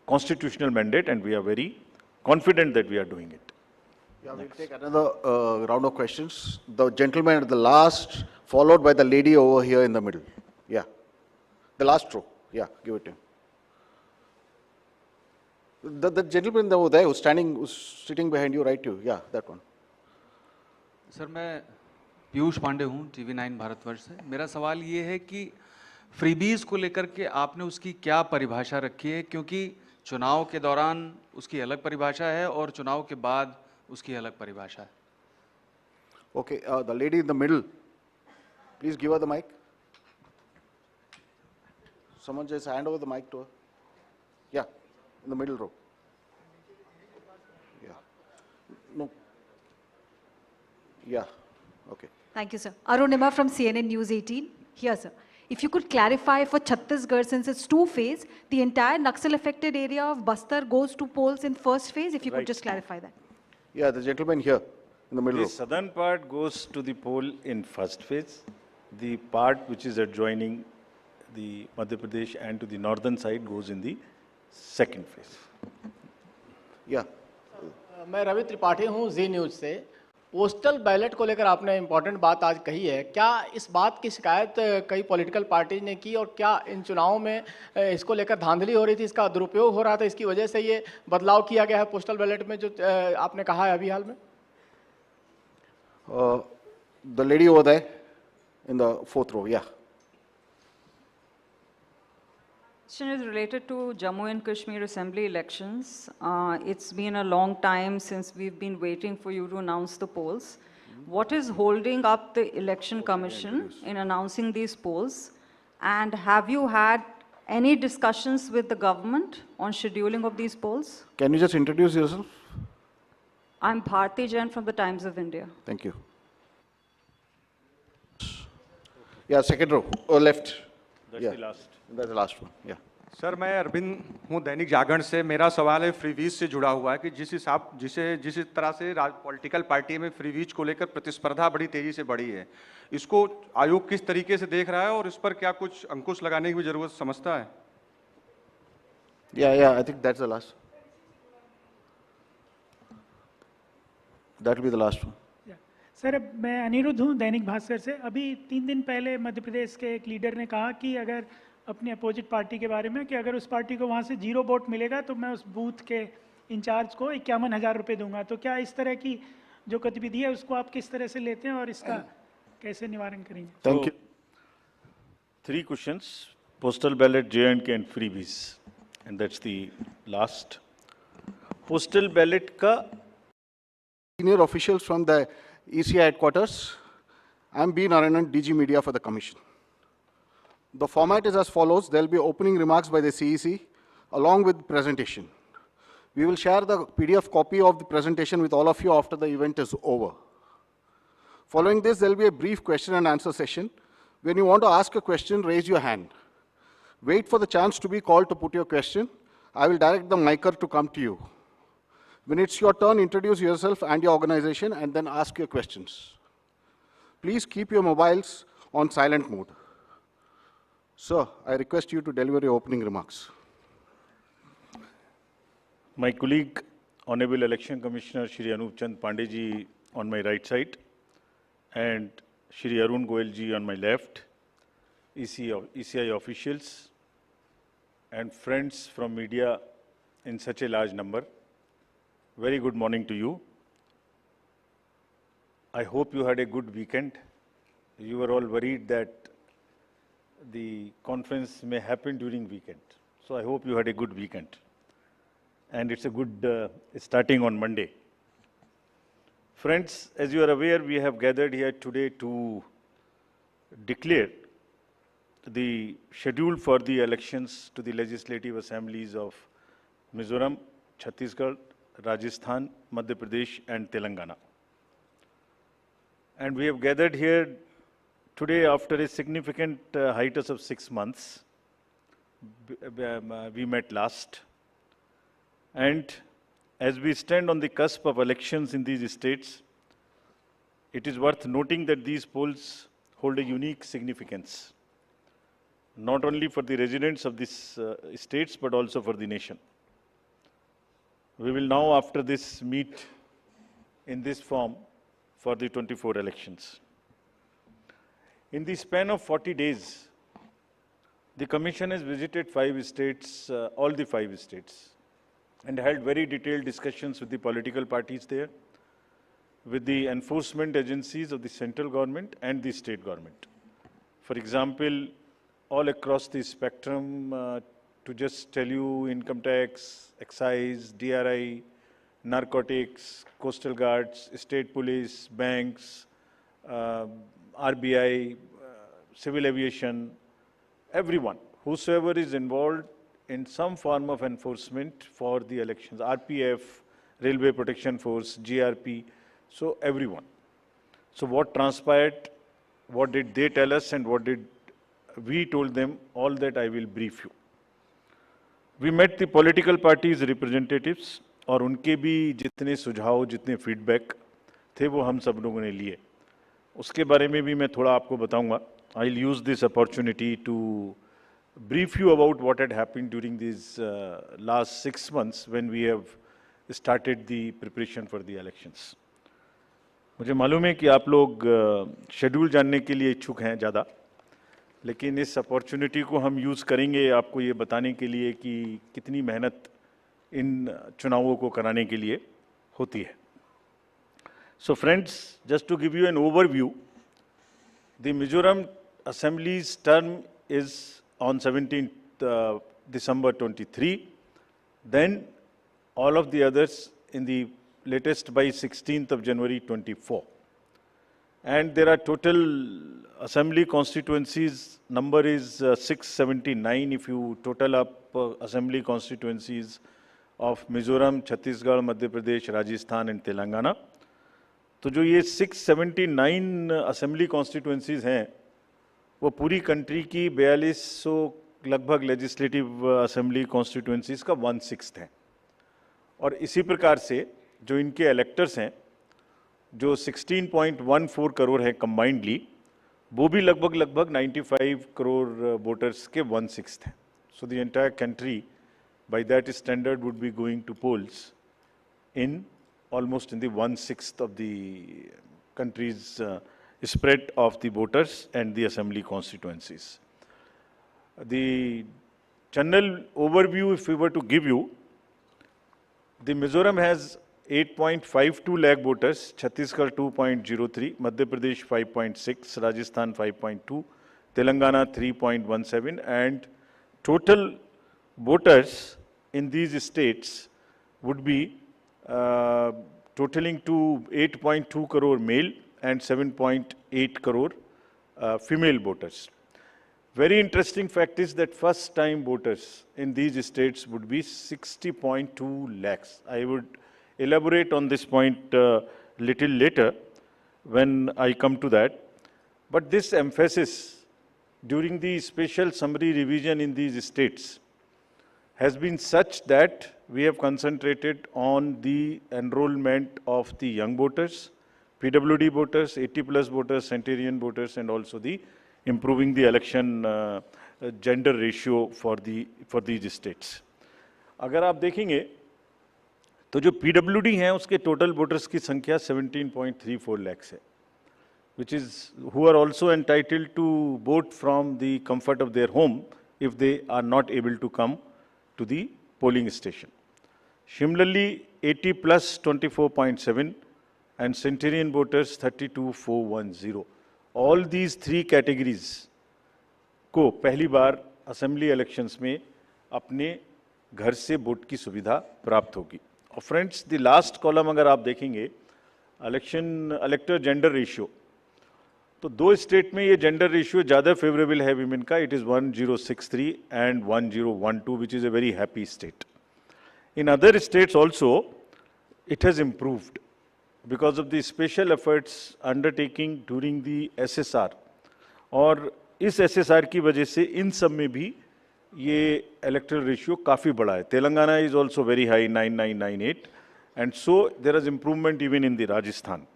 constitutional mandate, and we are very confident that we are doing it. Yeah, we'll take another round of questions. The gentleman at the last, followed by the lady over here in the middle. Yeah, the last row. Yeah, give it to him. The gentleman over there who's sitting behind you, right? Yeah, that one. Sir मैं पीयूष पांडे हूँ TV9 Bharatvarsh से. मेरा सवाल ये है कि freebies को लेकर के आपने उसकी क्या परिभाषा रखी है, क्योंकि चुनाव के दौरान उसकी अलग परिभाषा है और चुनाव के बाद उसकी अलग परिभाषा है. Okay, the lady in the middle. Please give her the mic. Someone just hand over the mic to her. Yeah, in the middle row. Yeah. No. Yeah. Okay. Thank you, sir. Arunima from CNN News 18. Here, sir. If you could clarify for Chhattisgarh, since it's two-phase, the entire Naxal-affected area of Bastar goes to polls in first phase. If you could just clarify that. Yeah, the gentleman here in the middle The row. southern part goes to the poll in first phase. The part which is adjoining the Madhya Pradesh and to the northern side goes in the second phase. Yeah. मैं रवि त्रिपाठी हूँ जी news से. Postal ballot को लेकर आपने important बात आज कही है. क्या इस बात की शिकायत कई पॉलिटिकल पार्टी ने की और क्या इन चुनावों में इसको लेकर धांधली हो रही थी, इसका दुरुपयोग हो रहा था, इसकी वजह से ये बदलाव किया गया है पोस्टल बैलेट में जो आपने कहा है अभी हाल में? The lady over there in the fourth row. Yeah. Question is related to Jammu and Kashmir Assembly elections. It's been a long time since we've been waiting for you to announce the polls. What is holding up the Election Commission in announcing these polls? And have you had any discussions with the government on scheduling of these polls? Can you just introduce yourself? I'm Bharti Jain from the Times of India. Thank you. Yeah, second row, or left. That's Yeah. the last. That's the last one. Yeah. Sir मैं अरविंद हूँ दैनिक जागरण से. मेरा सवाल है freebies से जुड़ा हुआ है कि जिस तरह से पॉलिटिकल पार्टी में फ्रीवीज को लेकर प्रतिस्पर्धा बड़ी तेजी से बढ़ी है, इसको आयोग किस तरीके से देख रहा है और इस पर क्या कुछ अंकुश लगाने की भी जरूरत समझता है? Yeah, I think that's the last. That will be the last one. Sir मैं अनिरुद्ध हूँ दैनिक भास्कर से. अभी 3 दिन पहले मध्य प्रदेश के एक लीडर ने कहा कि अगर अपनी अपोजिट पार्टी के बारे में कि अगर उस पार्टी को वहाँ से 0 वोट मिलेगा तो मैं उस बूथ के इंचार्ज को 51,000 रुपये दूंगा. तो क्या इस तरह की जो गतिविधि है उसको आप किस तरह से लेते हैं और इसका कैसे निवारण करेंगे? Thank you. 3 questions: postal ballot, J&K and freebies, and that's the last. Postal ballot का Senior officials from the ECI headquarters. I'm B. Narayanan, DG Media for the Commission. The format is as follows. There will be opening remarks by the CEC along with presentation. We will share the PDF copy of the presentation with all of you after the event is over. Following this, there will be a brief question and answer session. When you want to ask a question, raise your hand. Wait for the chance to be called to put your question. I will direct the micer to come to you. When it's your turn, introduce yourself and your organization and then ask your questions. Please keep your mobiles on silent mode. Sir, I request you to deliver your opening remarks. My colleague, Honorable Election Commissioner Shri Anup Chand Pandey ji on my right side, and Shri Arun Goel ji on my left, ECI officials, and friends from media in such a large number. Very good morning to you. I hope you had a good weekend. You were all worried that the conference may happen during weekend. So I hope you had a good weekend. And it's a good starting on Monday. Friends, as you are aware, we have gathered here today to declare the schedule for the elections to the legislative assemblies of Mizoram, Chhattisgarh, Rajasthan, Madhya Pradesh and Telangana. And we have gathered here today after a significant hiatus of 6 months. We met last. And as we stand on the cusp of elections in these states, it is worth noting that these polls hold a unique significance, not only for the residents of these states, but also for the nation. We will now, after this, meet in this form for the 24 elections. In the span of 40 days, the Commission has visited 5 states, all the 5 states, and held very detailed discussions with the political parties there, with the enforcement agencies of the central government and the state government. For example, all across the spectrum, to just tell you, income tax, excise, DRI, narcotics, coastal guards, state police, banks, RBI, civil aviation, everyone, whosoever is involved in some form of enforcement for the elections, RPF, Railway Protection Force, GRP, so everyone. So what transpired, what did they tell us, and what did we told them, all that I will brief you. We met the political parties representatives, और उनके भी जितने सुझाव, जितने feedback थे वो हम सब लोगों ने लिए. उसके बारे में भी मैं थोड़ा आपको बताऊंगा. I'll use this opportunity to brief you about what had happened during these last 6 months when we have started the preparation for the elections. मुझे मालूम है कि आप लोग शेड्यूल जानने के लिए इच्छुक हैं ज़्यादा, लेकिन इस अपॉर्चुनिटी को हम यूज़ करेंगे आपको ये बताने के लिए कि कितनी मेहनत इन चुनावों को कराने के लिए होती है. So friends, just to give you an overview, the Mizoram Assembly's term is on 17th December 23, then all of the others in the latest by 16th of January 24. And there are total assembly constituencies, number is 679 if you total up assembly constituencies of Mizoram, Chhattisgarh, Madhya Pradesh, Rajasthan and Telangana. तो जो ये 679 assembly constituencies हैं वो पूरी country की 4200 लगभग legislative assembly constituencies का 1/6 है. और इसी प्रकार से जो इनके इलेक्टर्स हैं जो 16.14 करोड़ हैं कंबाइंडली, वो भी लगभग 95 करोड़ वोटर्स के 1/6 हैं. So the entire country by that standard would be going to polls in almost in the 1/6 of the country's spread of the voters and the assembly constituencies. The general overview, if we were to give you, the Mizoram has 8.52 lakh voters, Chhattisgarh 2.03, Madhya Pradesh 5.6, Rajasthan 5.2, Telangana 3.17, and total voters in these states would be totaling to 8.2 crore male and 7.8 crore female voters. Very interesting fact is that first time voters in these states would be 60.2 lakhs. I would elaborate on this point little later when I come to that. But this emphasis during the special summary revision in these states has been such that we have concentrated on the enrollment of the young voters, PWD voters, 80+ voters, centenarian voters, and also the improving the election gender ratio for these states. अगर आप देखेंगे तो जो PWD हैं उसके total voters की संख्या 17.34 lakhs है, which is who are also entitled to vote from the comfort of their home if they are not able to come to the polling station. Similarly, 80+ 24.7 and centenarian voters 32,410. All these 3 categories को पहली बार assembly elections में अपने घर से vote की सुविधा प्राप्त होगी. और फ्रेंड्स, द लास्ट कॉलम अगर आप देखेंगे इलेक्टर जेंडर रेशियो, तो 2 स्टेट में ये जेंडर रेशियो ज़्यादा फेवरेबल है विमेन का. It is 1063 and 1012, which is a very happy state. In other states also, it has improved. because of the special efforts undertaking during the SSR. और इस SSR की वजह से इन सब में भी ये electoral ratio काफ़ी बड़ा है. Telangana is also very high, 9998, and so there is improvement even in the Rajasthan.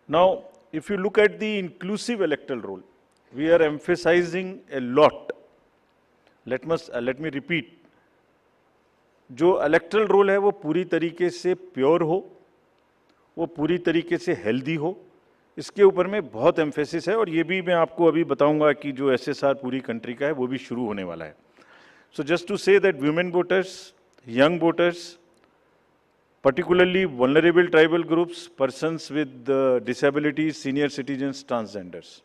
Now, if you look at the inclusive electoral roll, we are emphasizing a lot. Let me repeat. जो electoral roll है वो पूरी तरीके से pure हो, वो पूरी तरीके से healthy हो, इसके ऊपर में बहुत emphasis है और ये भी मैं आपको अभी बताऊंगा कि जो SSR पूरी country का है वो भी शुरू होने वाला है. So just to say that women voters, young voters, particularly vulnerable tribal groups, persons with disabilities, senior citizens, transgenders,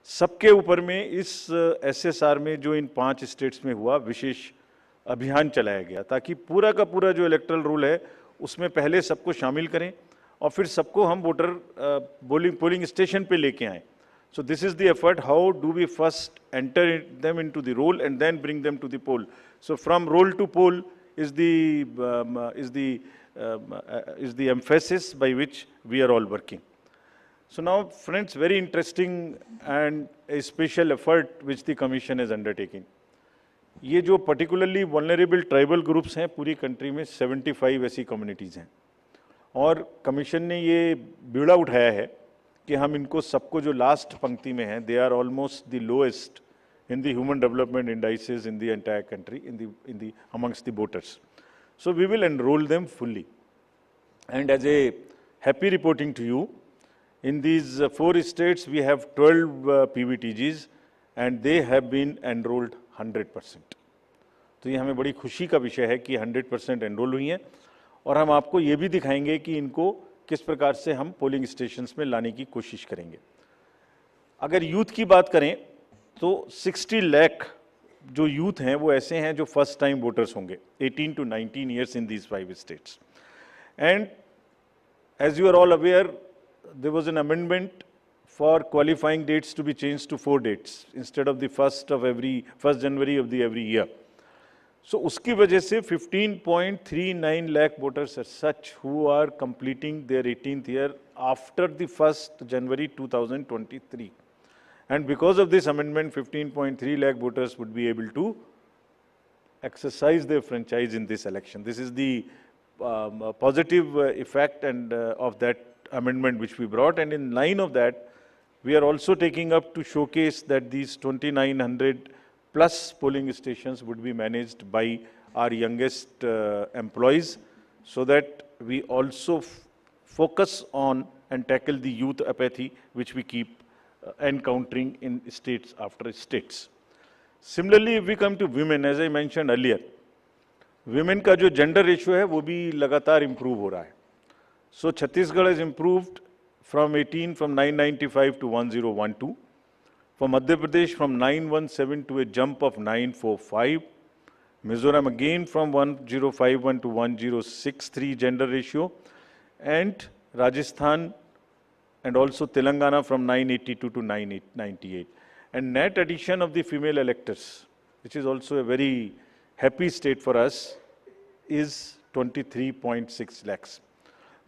सबके ऊपर में इस SSR में जो इन 5 states में हुआ विशेष अभियान चलाया गया ताकि पूरा का पूरा जो इलेक्ट्रल रूल है उसमें पहले सबको शामिल करें और फिर सबको हम वोटर पोलिंग स्टेशन पे लेके आएं. So this is the effort. How do we first enter them into the roll and then bring them to the poll? So from roll to poll is the emphasis by which we are all working. So now, friends, very interesting and a special effort which the Commission is undertaking. ये जो particularly vulnerable tribal groups हैं पूरी country में 75 ऐसी communities हैं और Commission ने ये बीड़ा उठाया है कि हम इनको सबको जो last पंक्ति में हैं they are almost the lowest in the human development indices in the entire country in the amongst the voters. So we will enroll them fully. And as a happy reporting to you, in these 4 states we have 12 PVTGs and they have been enrolled 100%. तो ये हमें बड़ी खुशी का विषय है कि 100% enrol हुई हैं और हम आपको ये भी दिखाएंगे कि इनको किस प्रकार से हम पोलिंग स्टेशंस में लाने की कोशिश करेंगे. अगर यूथ की बात करें तो 60 लाख जो यूथ हैं वो ऐसे हैं जो फर्स्ट टाइम वोटर्स होंगे 18 to 19 years in these 5 states. And as you are all aware, there was an amendment for qualifying dates to be changed to 4 dates instead of the 1st January of the every year. So उसकी वजह से 15.39 lakh voters are such who are completing their 18th year after the 1st January 2023. And because of this amendment, 15.3 lakh voters would be able to exercise their franchise in this election. This is the positive effect and of that amendment which we brought. And in line of that, we are also taking up to showcase that these 2,900 plus polling stations would be managed by our youngest employees so that we also focus on and tackle the youth apathy which we keep encountering in states after states. Similarly, if we come to women, as I mentioned earlier, women का जो gender ratio है वो भी लगातार improve हो रहा है. So Chhattisgarh has improved from 995 to 1012. For Madhya Pradesh from 917 to a jump of 945. Mizoram again from 1051 to 1063 gender ratio. And Rajasthan and also Telangana from 982 to 998. And net addition of the female electors, which is also a very happy state for us, is 23.6 lakhs.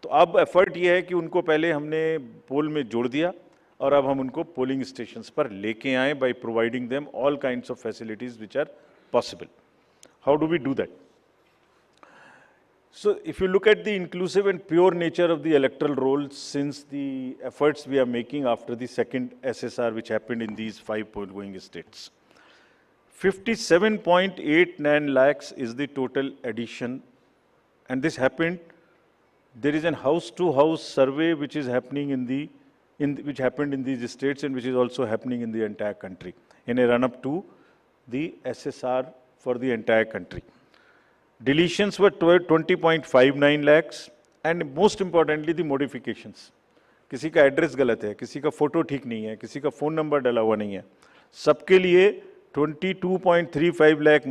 तो अब effort ये है कि उनको पहले हमने पोल में जोड़ दिया और अब हम उनको पोलिंग स्टेशंस पर लेके आए by providing them all kinds of facilities which are possible. How do we do that? So if you look at the inclusive and pure nature of the electoral roll since the efforts we are making after the second SSR which happened in these 5 poll-going states, 57.89 lakhs is the total addition, and this happened. There is a house-to-house survey which is happening which happened in these states and which is also happening in the entire country in a run-up to the SSR for the entire country. Deletions were 20.59 lakhs, and most importantly the modifications. किसी का address गलत है, किसी का photo ठीक नहीं है, किसी का फोन नंबर डाला हुआ नहीं है, सबके लिए 22.35 लाख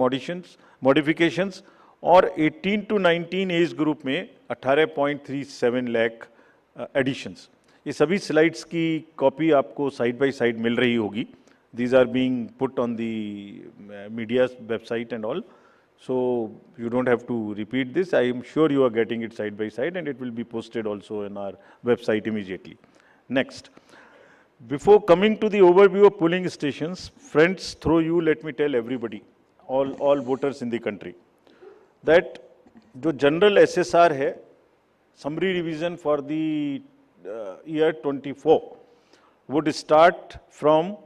मॉडिफिकेशंस और 18 to 19 एज ग्रुप में 18.37 लाख एडिशंस. ये सभी स्लाइड्स की कॉपी आपको साइड बाय साइड मिल रही होगी. These are being put on the media's website and all. So you don't have to repeat this. I am sure you are getting it side by side, and it will be posted also in our website immediately. Next. Before coming to the overview of polling stations, friends, through you, let me tell everybody, all voters in the country, that the general SSR hai, summary revision for the year 24, would start from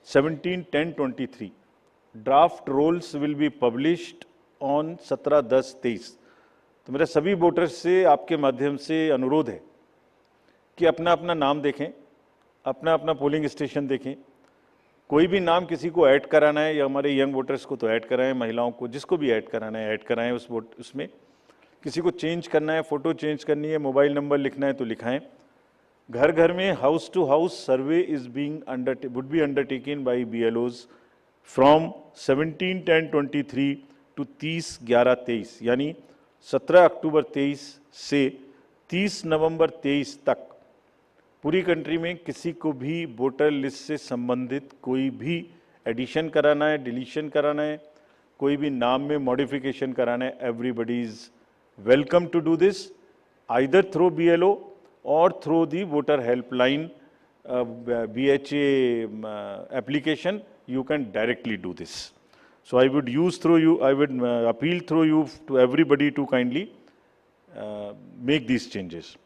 17/10/23. Draft rolls will be published on 17/10/23. तो मेरा सभी voters से आपके माध्यम से अनुरोध है कि अपना अपना नाम देखें, अपना अपना पोलिंग स्टेशन देखें। कोई भी नाम किसी को ऐड कराना है, या हमारे यंग वोटर्स को तो ऐड कराएं, महिलाओं को जिसको भी ऐड कराना है ऐड कराएं उसमें। किसी को चेंज करना है, फोटो चेंज करनी है, मोबाइल नंबर लिखना है तो लिखाएं। घर घर में house to house survey would be undertaken by BLOs from 17/10/23 to 30/11/23, यानी 17 अक्टूबर 23 से 30 नवंबर 23 तक पूरी कंट्री में किसी को भी वोटर लिस्ट से संबंधित कोई भी एडिशन कराना है, डिलीशन कराना है, कोई भी नाम में मॉडिफिकेशन कराना है, everybody is welcome to do this either through BLO और through the voter helpline BHA application. You can directly do this. So I would appeal through you to everybody to kindly make these changes.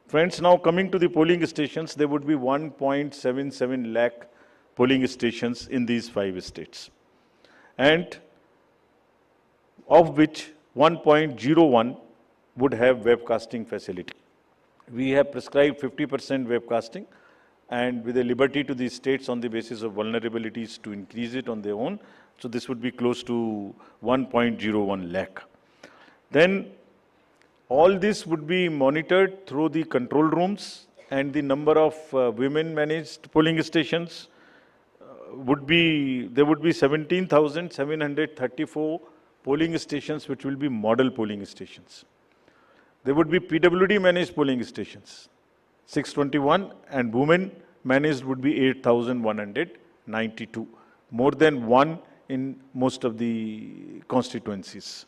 Friends, now coming to the polling stations, there would be 1.77 lakh polling stations in these 5 states, and of which 1.01 would have webcasting facility. We have prescribed 50% webcasting, and with a liberty to the states on the basis of vulnerabilities to increase it on their own. So this would be close to 1.01 lakh. Then all this would be monitored through the control rooms, and the number of women managed polling stations there would be 17,734 polling stations which will be model polling stations. There would be PWD managed polling stations, 621, and women managed would be 8,192, more than one in most of the constituencies.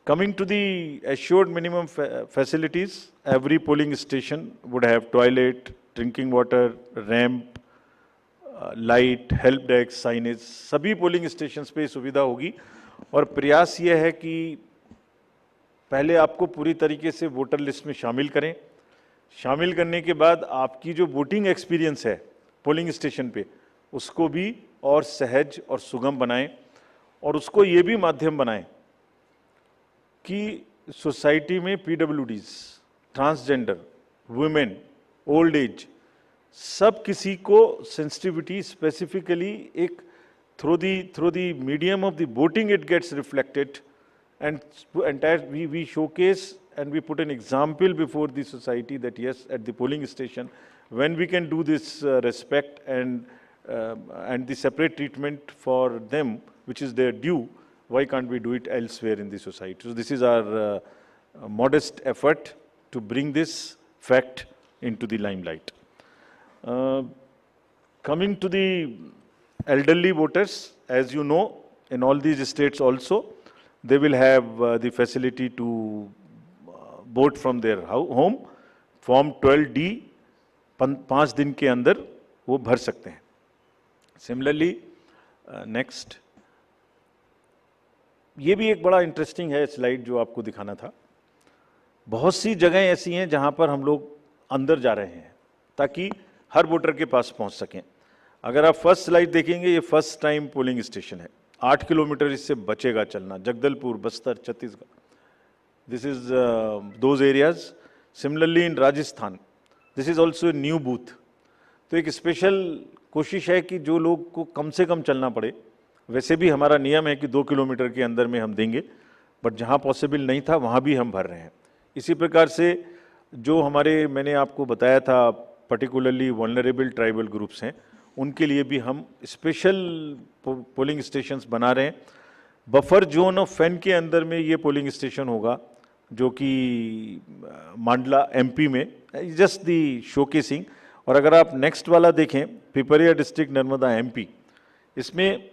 Coming to the assured minimum facilities, every polling station would have toilet, drinking water, ramp, light, help desk, signage, सभी polling stations पे सुविधा होगी। और प्रयास ये है कि पहले आपको पूरी तरीके से वोटर लिस्ट में शामिल करें। शामिल करने के बाद आपकी जो वोटिंग एक्सपीरियंस है पोलिंग स्टेशन पे, उसको भी और सहज और सुगम बनाएं, और उसको ये भी माध्यम बनाएं कि सोसाइटी में PWDs, transgender, women, old age, सब किसी को सेंसिटिविटी स्पेसिफिकली एक through the medium of the voting it gets reflected, and we showcase and we put an example before the society that yes, at the polling station, when we can do this respect and the separate treatment for them, which is their due, why can't we do it elsewhere in the society? So this is our modest effort to bring this fact into the limelight. Coming to the elderly voters, as you know, in all these states also, they will have the facility to vote from their home. Form 12D 5 दिन के अंदर वो भर सकते हैं. Similarly, next, ये भी एक बड़ा इंटरेस्टिंग है स्लाइड जो आपको दिखाना था. बहुत सी जगहें ऐसी हैं जहां पर हम लोग अंदर जा रहे हैं ताकि हर वोटर के पास पहुंच सकें. अगर आप फर्स्ट स्लाइड देखेंगे, ये फर्स्ट टाइम पोलिंग स्टेशन है. 8 किलोमीटर इससे बचेगा चलना. Jagdalpur, Bastar, Chhattisgarh, this is those areas. Similarly in Rajasthan, this is also new booth. तो एक स्पेशल कोशिश है कि जो लोग को कम से कम चलना पड़े. वैसे भी हमारा नियम है कि 2 किलोमीटर के अंदर में हम देंगे, बट जहाँ पॉसिबल नहीं था वहाँ भी हम भर रहे हैं. इसी प्रकार से जो हमारे, मैंने आपको बताया था, पर्टिकुलरली वल्नरेबल ट्राइबल ग्रुप्स हैं, उनके लिए भी हम स्पेशल पोलिंग स्टेशंस बना रहे हैं. बफर जोन ऑफ फैन के अंदर में ये पोलिंग स्टेशन होगा, जो कि मांडला MP में, जस्ट दी शोकेसिंग. और अगर आप नेक्स्ट वाला देखें, पिपरिया डिस्ट्रिक्ट नर्मदा MP, इसमें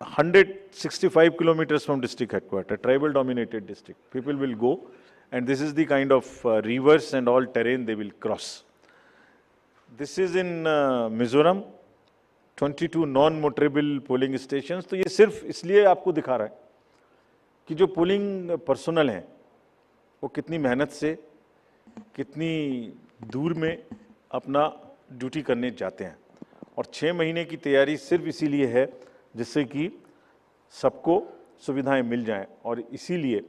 165 kilometers from district headquarters, tribal dominated district. People will go, and this is the kind of rivers and all terrain they will cross. This is in Mizoram, 22 non-motorable polling stations. तो ये सिर्फ इसलिए आपको दिखा रहा है कि जो पोलिंग पर्सनल हैं वो कितनी मेहनत से, कितनी दूर में अपना ड्यूटी करने जाते हैं, और 6 महीने की तैयारी सिर्फ इसीलिए है जिससे कि सबको सुविधाएं मिल जाएं। और इसीलिए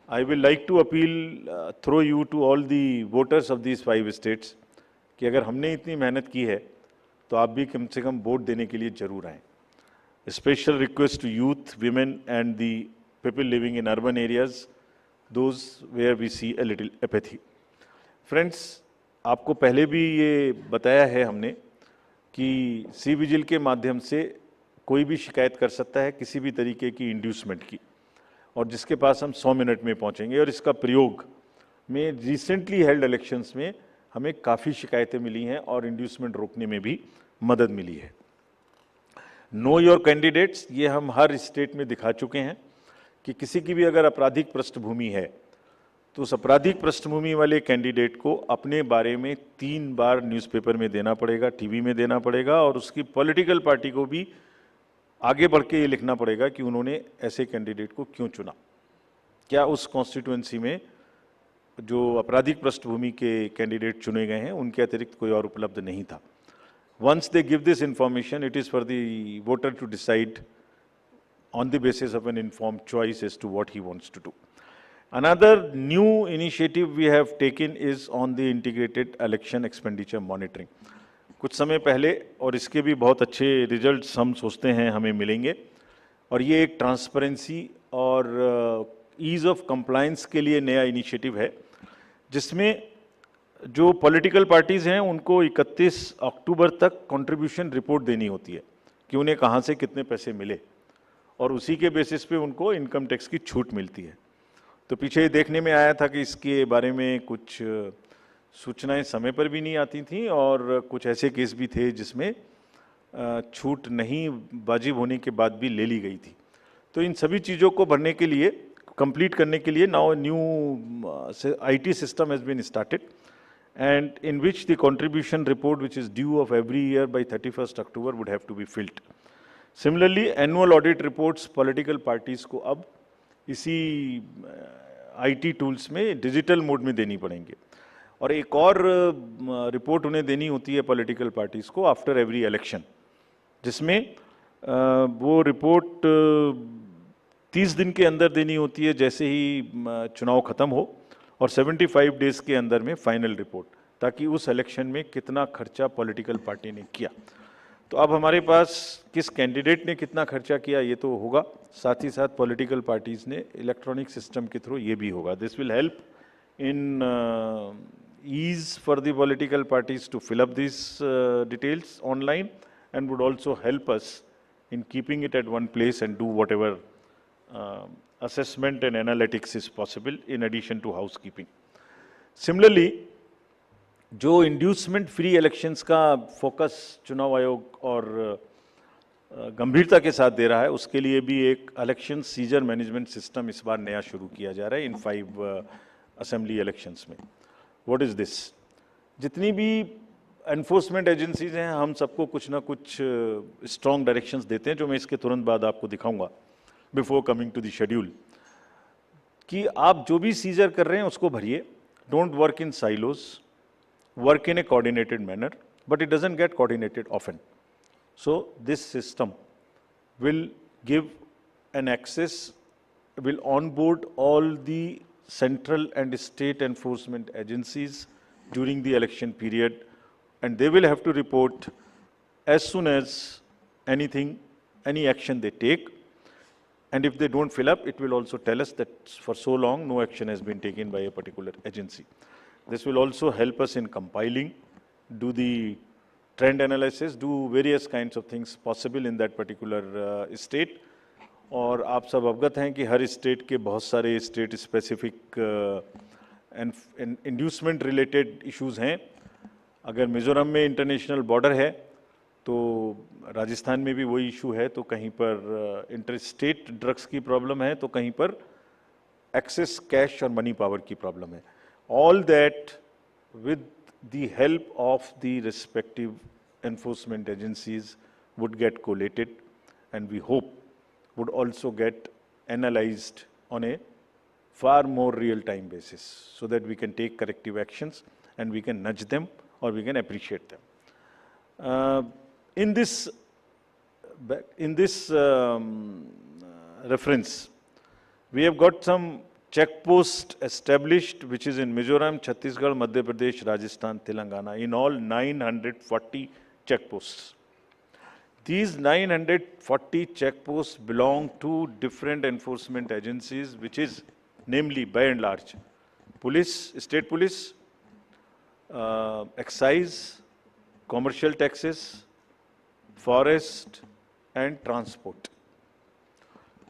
I will like to appeal through you to all the voters of these 5 states कि अगर हमने इतनी मेहनत की है तो आप भी कम से कम वोट देने के लिए जरूर आएँ। Special request to youth, women and the people living in urban areas, those where we see a little apathy. Friends, आपको पहले भी ये बताया है हमने कि सी विजिल के माध्यम से कोई भी शिकायत कर सकता है किसी भी तरीके की इंड्यूसमेंट की, और जिसके पास हम 100 मिनट में पहुंचेंगे। और इसका प्रयोग में रिसेंटली हेल्ड इलेक्शंस में हमें काफ़ी शिकायतें मिली हैं और इंड्यूसमेंट रोकने में भी मदद मिली है। नो योर कैंडिडेट्स, ये हम हर स्टेट में दिखा चुके हैं कि किसी की भी अगर आपराधिक पृष्ठभूमि है तो उस आपराधिक पृष्ठभूमि वाले कैंडिडेट को अपने बारे में 3 बार न्यूज़पेपर में देना पड़ेगा, टीवी में देना पड़ेगा, और उसकी पॉलिटिकल पार्टी को भी आगे बढ़ के ये लिखना पड़ेगा कि उन्होंने ऐसे कैंडिडेट को क्यों चुना, क्या उस कॉन्स्टिट्यूएंसी में जो आपराधिक पृष्ठभूमि के कैंडिडेट चुने गए हैं उनके अतिरिक्त कोई और उपलब्ध नहीं था। Once they give this information, it is for the voter to decide on the basis of an informed choice as to what he wants to do. Another new initiative we have taken is on the integrated election expenditure monitoring. कुछ समय पहले, और इसके भी बहुत अच्छे results हम सोचते हैं हमें मिलेंगे, और ये एक ट्रांसपेरेंसी और ईज ऑफ कंप्लायंस के लिए नया इनिशिएटिव है, जिसमें जो पॉलिटिकल पार्टीज़ हैं उनको 31 अक्टूबर तक कंट्रीब्यूशन रिपोर्ट देनी होती है कि उन्हें कहाँ से कितने पैसे मिले, और उसी के बेसिस पे उनको इनकम टैक्स की छूट मिलती है। तो पीछे देखने में आया था कि इसके बारे में कुछ सूचनाएं समय पर भी नहीं आती थीं, और कुछ ऐसे केस भी थे जिसमें छूट नहीं वाजिब होने के बाद भी ले ली गई थी। तो इन सभी चीज़ों को भरने के लिए, कंप्लीट करने के लिए now new IT system has been started, and in which the contribution report which is due of every year by 31 October would have to be filled. Similarly annual audit reports political parties को अब इसी IT tools में digital mode में देनी पड़ेंगे, और एक और रिपोर्ट उन्हें देनी होती है पॉलिटिकल पार्टीज़ को आफ्टर एवरी इलेक्शन, जिसमें वो रिपोर्ट 30 दिन के अंदर देनी होती है जैसे ही चुनाव ख़त्म हो, और 75 डेज़ के अंदर में फाइनल रिपोर्ट, ताकि उस इलेक्शन में कितना खर्चा पॉलिटिकल पार्टी ने किया। तो अब हमारे पास किस कैंडिडेट ने कितना खर्चा किया ये तो होगा, साथ ही साथ पॉलिटिकल पार्टीज़ ने इलेक्ट्रॉनिक सिस्टम के थ्रू ये भी होगा। This will help in ease for the political parties to fill up this details online, and would also help us in keeping it at one place and do whatever assessment and analytics is possible in addition to housekeeping. Similarly, जो inducement free elections का focus चुनाव आयोग और गंभीरता के साथ दे रहा है, उसके लिए भी एक इलेक्शन सीजर मैनेजमेंट सिस्टम इस बार नया शुरू किया जा रहा है इन 5 असेंबली इलेक्शंस में। What is this? जितनी भी एनफोर्समेंट एजेंसीज हैं, हम सबको कुछ ना कुछ स्ट्रॉन्ग डायरेक्शंस देते हैं, जो मैं इसके तुरंत बाद आपको दिखाऊंगा before coming to the schedule, कि आप जो भी सीजर कर रहे हैं उसको भरिए। Don't work in silos, work in a coordinated manner, but it doesn't get coordinated often. So this system will give an access, will onboard all the central and state enforcement agencies during the election period, and they will have to report as soon as any action they take. And if they don't fill up, it will also tell us that for so long no action has been taken by a particular agency. This will also help us in compiling, do the trend analysis, do various kinds of things possible in that particular state. और आप सब अवगत हैं कि हर state के बहुत सारे state specific inducement related issues हैं। अगर मिज़ोरम में इंटरनेशनल बॉर्डर है तो राजस्थान में भी वही इशू है, तो कहीं पर इंटरस्टेट ड्रग्स की प्रॉब्लम है, तो कहीं पर एक्सेस कैश और मनी पावर की प्रॉब्लम है. All that with the help of the respective enforcement agencies would get collated, and we hope would also get analyzed on a far more real-time basis, so that we can take corrective actions and we can nudge them or we can appreciate them. In this reference, we have got some checkpost established, which is in Mizoram, Chhattisgarh, Madhya Pradesh, Rajasthan, Telangana, in all 940 checkposts. These 940 checkposts belong to different enforcement agencies, which is namely, by and large, police, state police, excise, commercial taxes, forest and transport.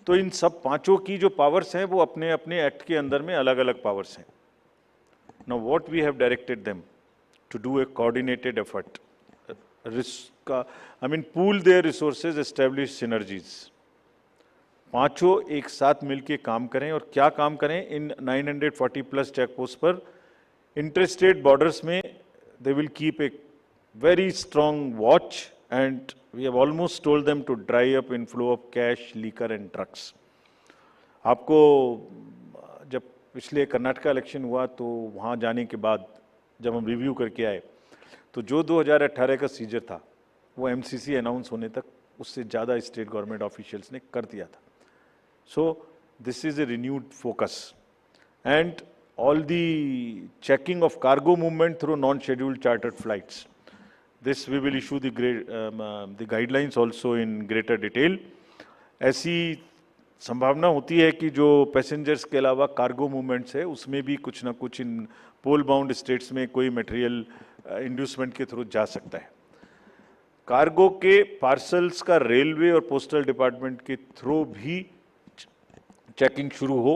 तो इन सब पांचों की जो powers हैं वो अपने अपने act के अंदर में अलग अलग पावर्स हैं. Now what we have directed them to do a coordinated effort, pool their resources, establish synergies. पांचों एक साथ मिलके काम करें. और क्या काम करें? इन 940 प्लस चेक पोस्ट पर इंटरस्टेट बॉर्डर्स में they will keep a very strong watch, and we have almost told them to dry up inflow of cash, liquor and drugs. आपको जब पिछले कर्नाटका इलेक्शन हुआ तो वहाँ जाने के बाद जब हम रिव्यू करके आए तो जो 2018 का सीजर था वो एमसीसी अनाउंस होने तक उससे ज़्यादा स्टेट गवर्नमेंट ऑफिशियल्स ने कर दिया था. So this is a renewed focus, and all the checking of cargo movement through non-scheduled chartered flights. This we will issue the guidelines also in greater detail. ऐसी संभावना होती है कि जो पैसेंजर्स के अलावा कार्गो मूवमेंट्स है उसमें भी कुछ ना कुछ इन पोल बाउंड स्टेट्स में कोई मटेरियल इंड्यूसमेंट के थ्रू जा सकता है. कार्गो के पार्सल्स का रेलवे और पोस्टल डिपार्टमेंट के थ्रू भी चेकिंग शुरू हो.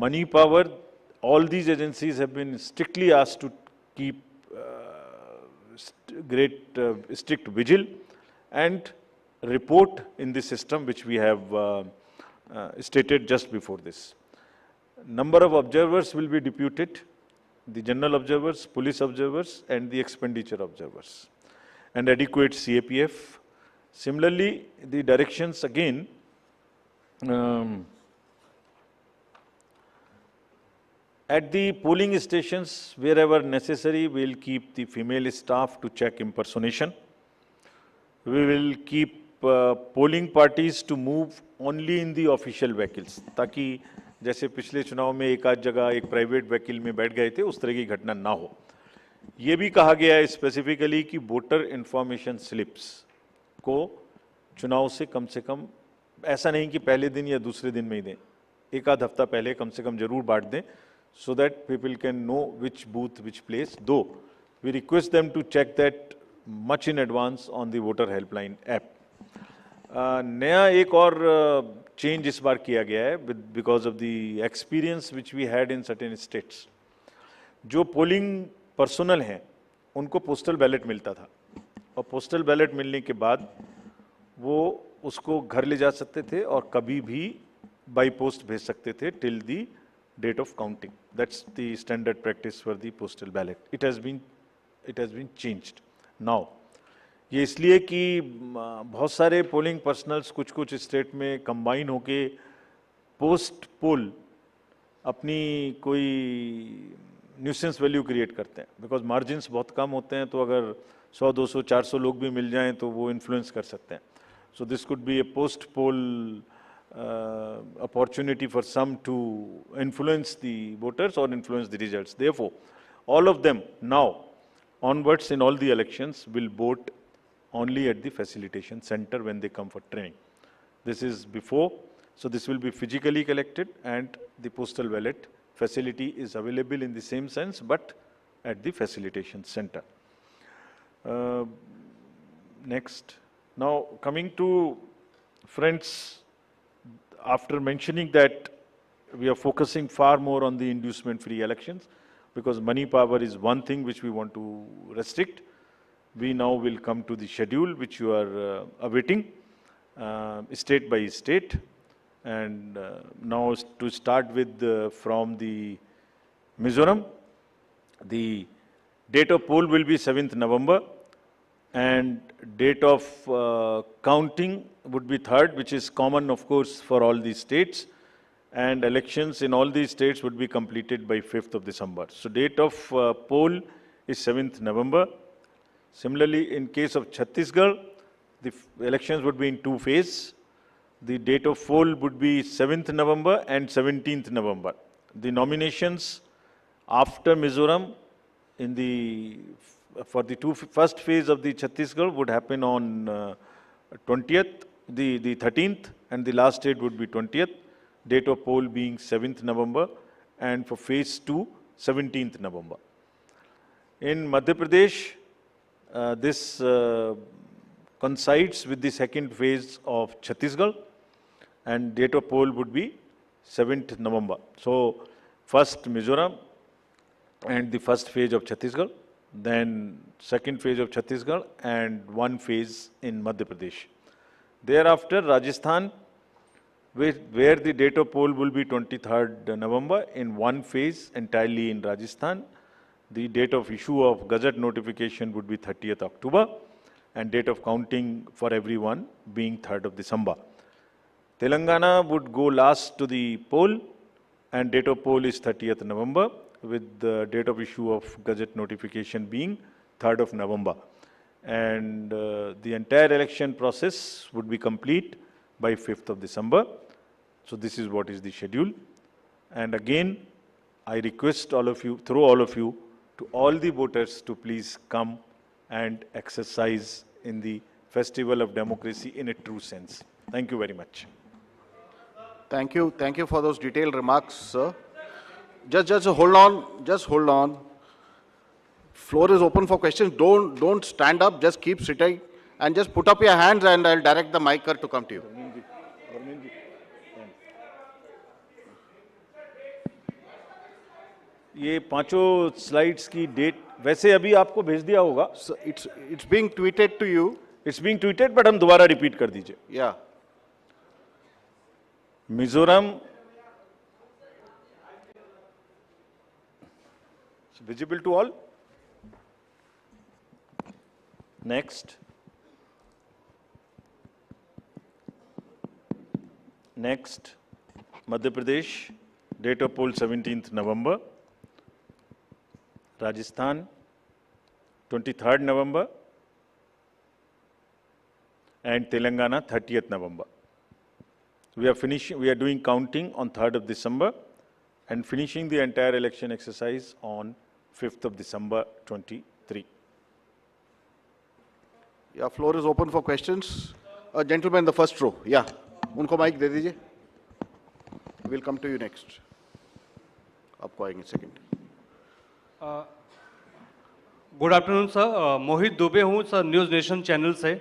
Money power, all these agencies have been strictly asked to keep strict vigil and report in the system which we have stated just before this. Number of observers will be deputed, the general observers, police observers and the expenditure observers, and adequate CAPF. Similarly, the directions again at the polling stations, wherever necessary, we will keep the female staff to check impersonation. We will keep polling parties to move only in the official vehicles, ताकि जैसे पिछले चुनाव में एक आध जगह एक private vehicle में बैठ गए थे उस तरह की घटना ना हो. ये भी कहा गया है स्पेसिफिकली कि वोटर इंफॉर्मेशन स्लिप्स को चुनाव से कम ऐसा नहीं कि पहले दिन या दूसरे दिन में ही दें, एक आध हफ्ता पहले कम से कम जरूर बांट दें, so that people can know which booth, which place. Though we request them to check that much in advance on the voter helpline app. नया एक और चेंज इस बार किया गया है because of the experience which we had in certain states. जो polling personal हैं उनको पोस्टल बैलेट मिलता था और पोस्टल बैलेट मिलने के बाद वो उसको घर ले जा सकते थे और कभी भी बाई पोस्ट भेज सकते थे till the date of counting. That's the standard practice for the postal ballot. It has been changed now. ये इसलिए कि बहुत सारे पोलिंग पर्सनल्स कुछ स्टेट में कंबाइन होके पोस्ट पोल अपनी कोई न्यूसेंस वैल्यू क्रिएट करते हैं, बिकॉज मार्जिन्स बहुत कम होते हैं, तो अगर 100, 200, 400 लोग भी मिल जाएं तो वो इन्फ्लुएंस कर सकते हैं. So this could be A post pole opportunity for some to influence the voters or influence the results. Therefore, all of them now onwards in all the elections will vote only at the facilitation center when they come for training. This is before, so this will be physically collected, and the postal ballot facility is available in the same sense but at the facilitation center. Next. Now coming to friends, after mentioning that we are focusing far more on the inducement-free elections, because money power is one thing which we want to restrict. we now will come to the schedule which you are awaiting, state by state. And now to start with from the Mizoram, the date of poll will be 7th November and date of counting would be 3rd, which is common of course for all these states, and elections in all these states would be completed by 5th of December. So date of poll is 7th November. Similarly, in case of Chhattisgarh, the elections would be in 2 phases. The date of poll would be 7th November and 17th November. The nominations after Mizoram for the first phase of the Chhattisgarh would happen on 20th, the 13th, and the last date would be 20th. Date of poll being 7th November, and for phase 2, 17th November. In Madhya Pradesh, this coincides with the second phase of Chhattisgarh, and date of poll would be 7th November. So, first Mizoram and the first phase of Chhattisgarh, then second phase of Chhattisgarh, and one phase in Madhya Pradesh. Thereafter, Rajasthan, where the date of poll will be 23rd November in one phase entirely in Rajasthan. The date of issue of Gazette notification would be 30th October, and date of counting for everyone being 3rd of December. Telangana would go last to the poll, and date of poll is 30th November, with the date of issue of Gazette notification being 3rd of November. And the entire election process would be complete by 5th of December. So this is what is the schedule. And again, I request all of you, through all of you, to all the voters to please come and exercise in the festival of democracy in a true sense. Thank you very much. Thank you. Thank you for those detailed remarks, sir. Just hold on. Just hold on. Floor is open for questions. Don't stand up. Just keep sitting and just put up your hands and I'll direct the micer to come to you. ये पांचों slides की date वैसे अभी आपको भेज दिया होगा. It's being tweeted to you. It's being tweeted, but हम दोबारा रिपीट कर दीजिए. Yeah. Mizoram visible to all. Next. Next, Madhya Pradesh, date of poll 17th November. Rajasthan, 23rd November. And Telangana, 30th November. We are doing counting on 3rd of December and finishing the entire election exercise on 5th of December 23. Yeah, floor is open for questions. Gentleman in the first row. Yeah. उनको mic दे दीजिए. We'll come to you next. आपको आएंगे second. Good afternoon sir, Mohit Dubey हूँ sir, news nation channel से.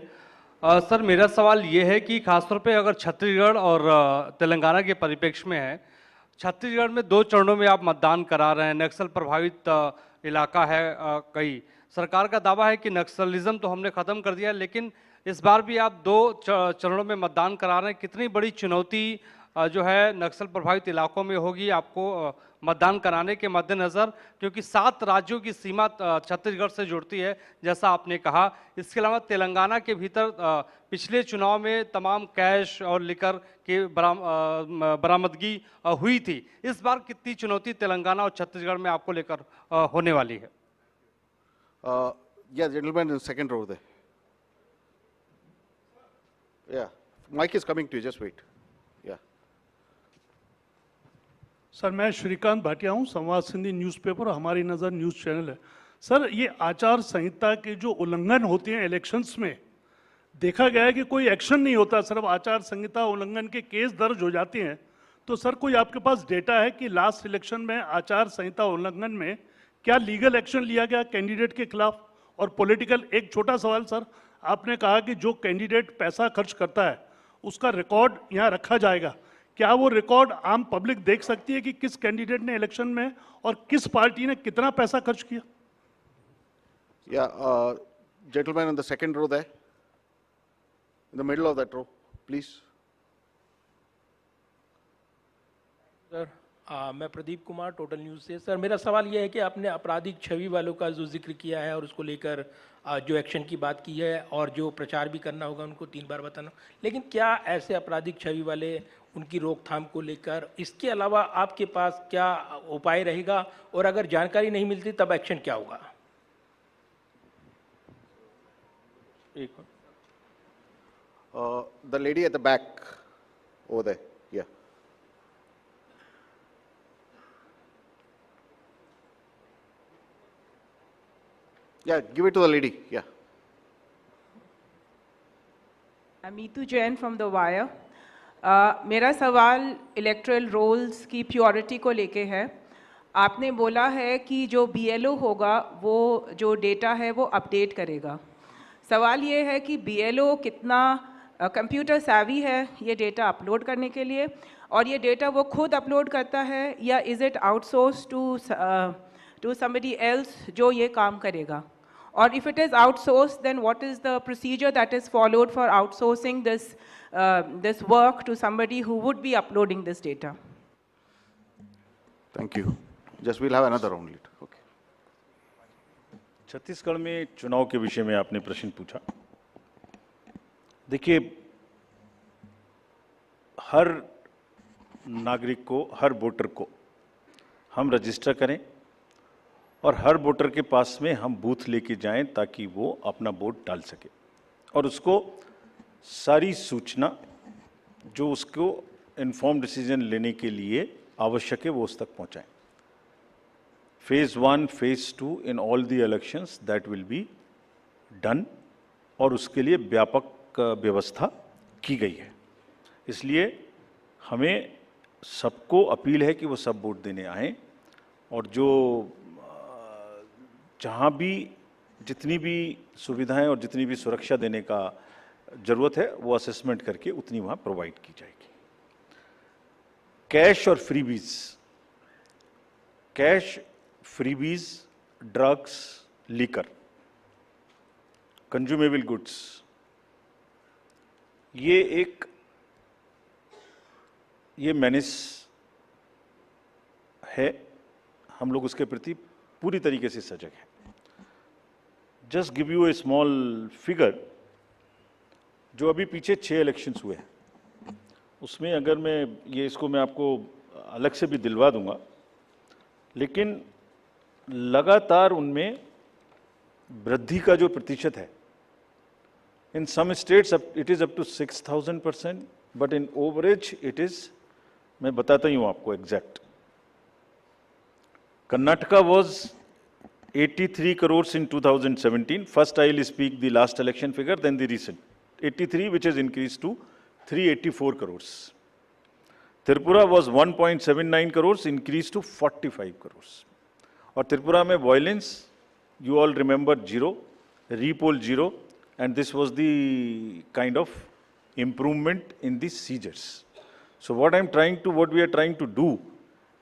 Sir मेरा सवाल ये है कि खासतौर पे अगर छत्तीसगढ़ और तेलंगाना के परिप्रेक्ष्य में है, छत्तीसगढ़ में 2 चरणों में आप मतदान करा रहे हैं, नक्सल प्रभावित इलाका है कई. सरकार का दावा है कि नक्सलिज्म तो हमने ख़त्म कर दिया, लेकिन इस बार भी आप 2 चरणों में मतदान करा रहे हैं. कितनी बड़ी चुनौती जो है नक्सल प्रभावित इलाकों में होगी आपको मतदान कराने के मद्देनज़र, क्योंकि 7 राज्यों की सीमा छत्तीसगढ़ से जुड़ती है जैसा आपने कहा. इसके अलावा तेलंगाना के भीतर पिछले चुनाव में तमाम कैश और लिकर की बरामदगी हुई थी. इस बार कितनी चुनौती तेलंगाना और छत्तीसगढ़ में आपको लेकर होने वाली है? Yeah, gentleman in the second row there. Yeah, mic is coming to you, just wait. Yeah. Sir मैं श्रीकांत भाटिया हूँ, संवाद सिंधी न्यूज़पेपर, हमारी नज़र न्यूज़ चैनल है. सर ये आचार संहिता के जो उल्लंघन होते हैं इलेक्शंस में, देखा गया है कि कोई एक्शन नहीं होता, सिर्फ आचार संहिता उल्लंघन के केस दर्ज हो जाते हैं. तो सर कोई आपके पास डेटा है कि लास्ट इलेक्शन में आचार संहिता उल्लंघन में क्या लीगल एक्शन लिया गया कैंडिडेट के खिलाफ? और पॉलिटिकल, एक छोटा सवाल सर, आपने कहा कि जो कैंडिडेट पैसा खर्च करता है उसका रिकॉर्ड यहाँ रखा जाएगा. क्या वो रिकॉर्ड आम पब्लिक देख सकती है कि किस कैंडिडेट ने इलेक्शन में और किस पार्टी ने कितना पैसा खर्च किया? Yeah, Gentleman in the second row there, in the middle of that row, please. Sir मैं प्रदीप कुमार टोटल न्यूज़ से। सर मेरा सवाल यह है कि आपने आपराधिक छवि वालों का जो जिक्र किया है और उसको लेकर जो एक्शन की बात की है और जो प्रचार भी करना होगा उनको 3 बार बताना, लेकिन क्या ऐसे आपराधिक छवि वाले उनकी रोकथाम को लेकर इसके अलावा आपके पास क्या उपाय रहेगा, और अगर जानकारी नहीं मिलती तब एक्शन क्या होगा? एक The lady at the back, over there, yeah. Yeah, give it to the lady, yeah. I'm Meetu Jain from The Wire. मेरा सवाल इलेक्ट्रल रोल्स की प्योरिटी को लेके है। आपने बोला है कि जो BLO होगा वो जो डेटा है वो अपडेट करेगा। सवाल ये है कि BLO कितना कंप्यूटर savvy है ये डेटा अपलोड करने के लिए, और ये डेटा वो खुद अपलोड करता है या is it outsource to somebody else जो ये काम करेगा? Or if it is outsourced, then what is the procedure that is followed for outsourcing this work to somebody who would be uploading this data? Thank you. Just we'll have another round later. Okay. Chhattisgarh में चुनाव के विषय में आपने प्रश्न पूछा। देखिए, हर नागरिक को, हर वोटर को हम रजिस्टर करें और हर वोटर के पास में हम बूथ लेके जाएं ताकि वो अपना वोट डाल सके और उसको सारी सूचना जो उसको इन्फॉर्म डिसीजन लेने के लिए आवश्यक है वो उस तक पहुंचाएं। Phase 1, phase 2 in all the elections that will be done, और उसके लिए व्यापक व्यवस्था की गई है। इसलिए हमें सबको अपील है कि वो सब वोट देने आएँ, और जो जहाँ भी जितनी भी सुविधाएं और जितनी भी सुरक्षा देने का ज़रूरत है वो असेसमेंट करके उतनी वहाँ प्रोवाइड की जाएगी। कैश और freebies, cash, freebies, drugs, liquor, consumable goods, ये मेनेस है। हम लोग उसके प्रति पूरी तरीके से सजग हैं। Just give U A small figure, जो अभी पीछे 6 इलेक्शंस हुए हैं उसमें अगर मैं आपको अलग से भी दिलवा दूंगा, लेकिन लगातार उनमें वृद्धि का जो प्रतिशत है, in some states it is up to 6000%, but in average it is, मैं बताता ही हूं आपको exact. Karnataka was 83 crores in 2017. First, I will speak the last election figure, then the recent. 83, which has increased to 384 crores. Tripura was 1.79 crores, increased to 45 crores. और त्रिपुरा में violence, you all remember 0, repoll 0, and this was the kind of improvement in the seizures. So what we are trying to do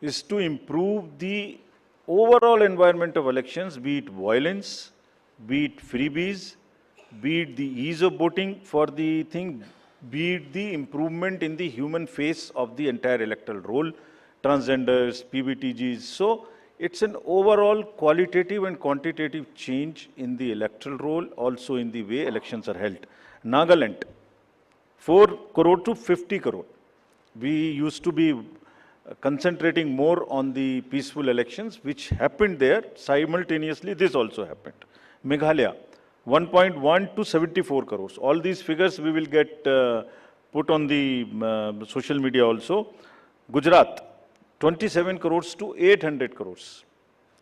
is to improve the overall environment of elections, be it violence, be it freebies, be it the ease of voting for the thing, be it the improvement in the human face of the entire electoral roll, transgenders, PBTGs. So it's an overall qualitative and quantitative change in the electoral roll, also in the way elections are held. Nagaland, 4 crore to 50 crore. We used to be concentrating more on the peaceful elections which happened there. Simultaneously this also happened. Meghalaya, 1.1 to 74 crores. All these figures we will get put on the social media also. Gujarat, 27 crores to 800 crores.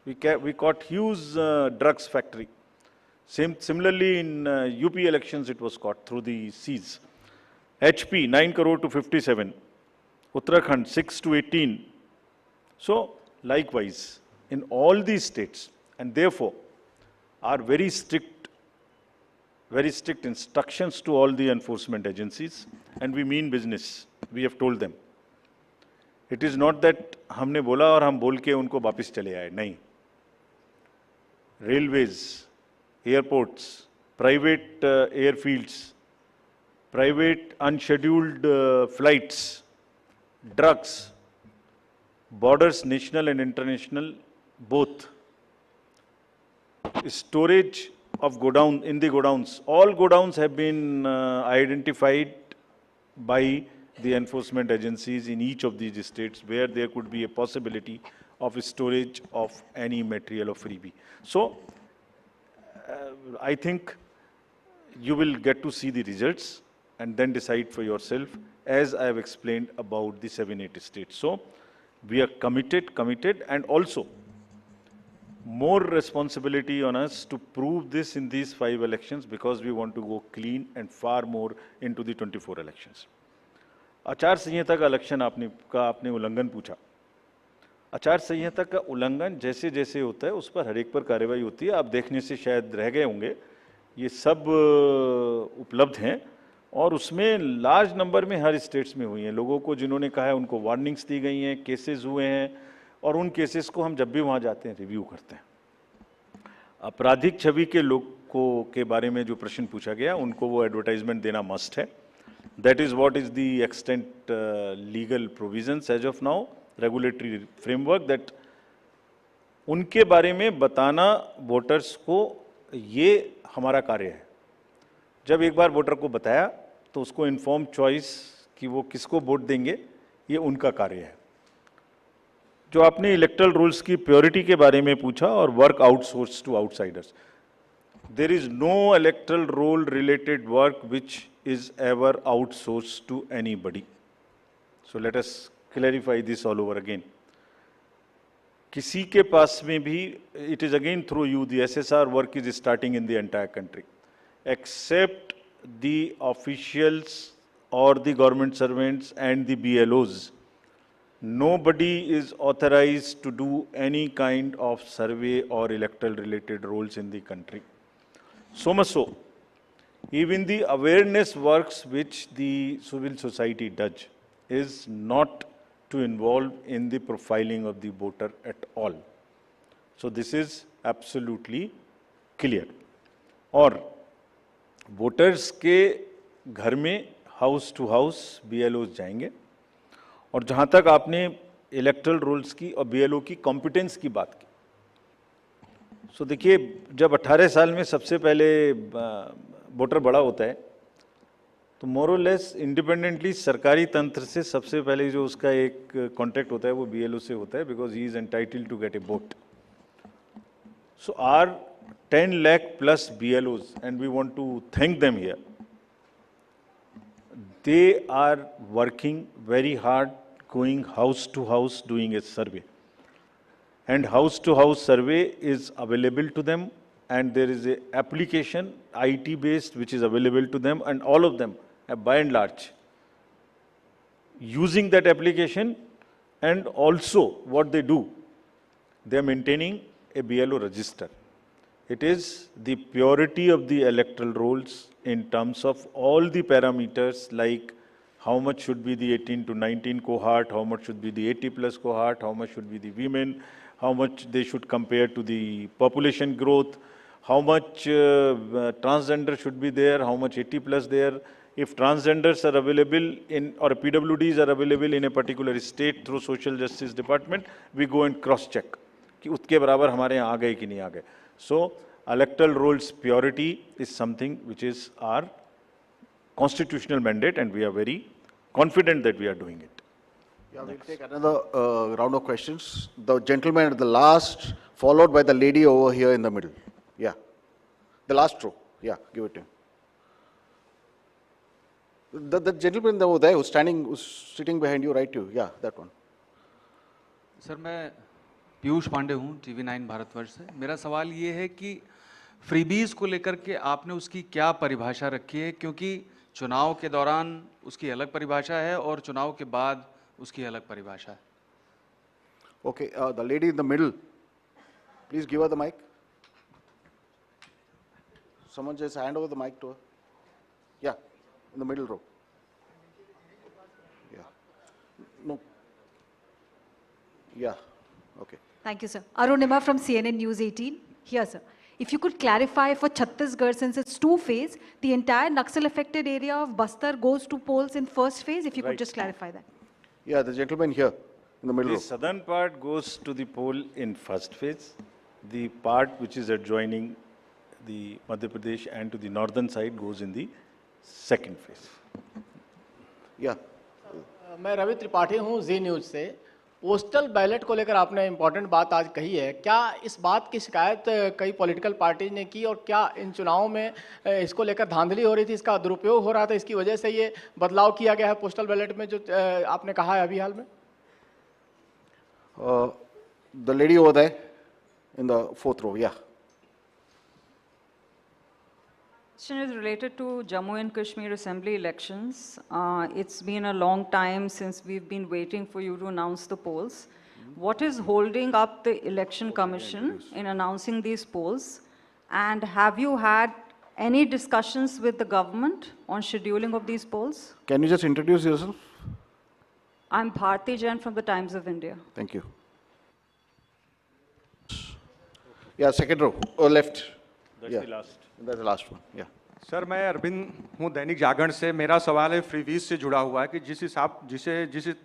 We caught huge drugs factory. Similarly in UP elections it was caught through the seas. HP, 9 crore to 57. Uttarakhand, 6 to 18. So, likewise, in all these states, and therefore, are very strict instructions to all the enforcement agencies, and we mean business. We have told them. It is not that हमने बोला और हम बोल के उनको वापस चले आए, नहीं. Railways, airports, private airfields, private unscheduled flights, drugs, borders, national and international, both. Storage of godown, in the godowns. All godowns have been identified by the enforcement agencies in each of these states where there could be a possibility of storage of any material of freebie. So, I think you will get to see the results and then decide for yourself, as I have explained about the 7-8 states. So, we are committed, and also more responsibility on us to prove this in these 5 elections, because we want to go clean and far more into the 24 elections. आचार संहिता का election आपने उल्लंघन पूछा। आचार संहिता का उल्लंघन जैसे जैसे होता है उस पर हर एक पर कार्रवाई होती है। आप देखने से शायद रह गए होंगे, ये सब उपलब्ध हैं और उसमें लार्ज नंबर में हर स्टेट्स में हुई हैं। लोगों को जिन्होंने कहा है उनको वार्निंग्स दी गई हैं, केसेस हुए हैं और उन केसेस को हम जब भी वहाँ जाते हैं रिव्यू करते हैं। आपराधिक छवि के लोगों के बारे में जो प्रश्न पूछा गया उनको वो एडवर्टाइजमेंट देना मस्ट है। That is what is the extent legal provisions as of now, regulatory framework, that उनके बारे में बताना वोटर्स को ये हमारा कार्य है। जब एक बार वोटर को बताया तो उसको इन्फॉर्म चॉइस कि वो किसको वोट देंगे, ये उनका कार्य है। जो आपने इलेक्टरल रूल्स की प्योरिटी के बारे में पूछा और work outsource to outsiders, there is no electoral roll related work which is ever outsourced to anybody. So let us clarify this all over again. किसी के पास में भी, it is again through you, the SSR work is starting in the entire country. Except the officials or the government servants and the BLOs, nobody is authorized to do any kind of survey or electoral related roles in the country. So much so, even the awareness works which the civil society does is not to involve in the profiling of the voter at all. So this is absolutely clear. और voters के घर में house to house BLOs जाएंगे। और जहाँ तक आपने electoral rules की और BLO की कॉम्पिटेंस की बात की, सो देखिए, जब 18 साल में सबसे पहले वोटर बड़ा होता है तो मोर और लेस इंडिपेंडेंटली सरकारी तंत्र से सबसे पहले जो उसका एक कॉन्टैक्ट होता है वो BLO से होता है, because he is entitled to get a vote. So are 10 lakh plus BLOs, and we want to thank them here. They are working very hard, going house to house, doing a survey. And house to house survey is available to them, and there is a application, IT based, which is available to them, and all of them, by and large, using that application. And also what they do, they are maintaining a BLO register. It is the purity of the electoral rolls in terms of all the parameters, like how much should be the 18 to 19 cohort, how much should be the 80 plus cohort, how much should be the women, how much they should compare to the population growth, how much transgender should be there, how much 80 plus there. If transgenders are available in, or PWDs are available in a particular state through Social Justice Department, we go and cross check कि उसके बराबर हमारे यहाँ आ गए कि नहीं आ गए. So, electoral rolls purity is something which is our constitutional mandate, and we are very confident that we are doing it. Yeah, we'll take another round of questions. The gentleman at the last, followed by the lady over here in the middle. Yeah, the last row. Yeah, give it to him. The gentleman over there who's standing, who's sitting behind you, right to you. Yeah, that one. Sir, मैं पीयूष पांडे हूँ, TV9 Bharatvarsh से. मेरा सवाल ये है कि freebies को लेकर के आपने उसकी क्या परिभाषा रखी है, क्योंकि चुनाव के दौरान उसकी अलग परिभाषा है और चुनाव के बाद उसकी अलग परिभाषा है. Okay, the lady in the middle, please give her the mic. Someone just hand over the mic to her. Yeah, in the middle row. Yeah. No. Yeah. Okay. Thank you, sir. Arunima from CNN News 18. Here, sir. If you could clarify for Chhattisgarh, since it's two-phase, the entire Naxal-affected area of Bastar goes to polls in first phase, if you could just clarify that. Yeah, the gentleman here in the middle The row. southern part goes to the poll in first phase. The part which is adjoining the Madhya Pradesh and to the northern side goes in the second phase. Yeah. मैं रवि त्रिपाठी हूँ जी news से। Postal ballot को लेकर आपने important बात आज कही है, क्या इस बात की शिकायत कई पॉलिटिकल पार्टी ने की और क्या इन चुनावों में इसको लेकर धांधली हो रही थी, इसका दुरुपयोग हो रहा था, इसकी वजह से ये बदलाव किया गया है पोस्टल बैलेट में जो आपने कहा है अभी हाल में? The lady over there in the fourth row, yeah. Question is related to Jammu and Kashmir Assembly elections. It's been a long time since we've been waiting for you to announce the polls. What is holding up the Election Commission in announcing these polls? And have you had any discussions with the government on scheduling of these polls? Can you just introduce yourself? I'm Bharti Jain from the Times of India. Thank you. Yeah, second row, left. That's Yeah. the last. That's the last one, yeah. Sir मैं अरविंद हूँ दैनिक जागरण से। मेरा सवाल है freebies से जुड़ा हुआ है कि जिस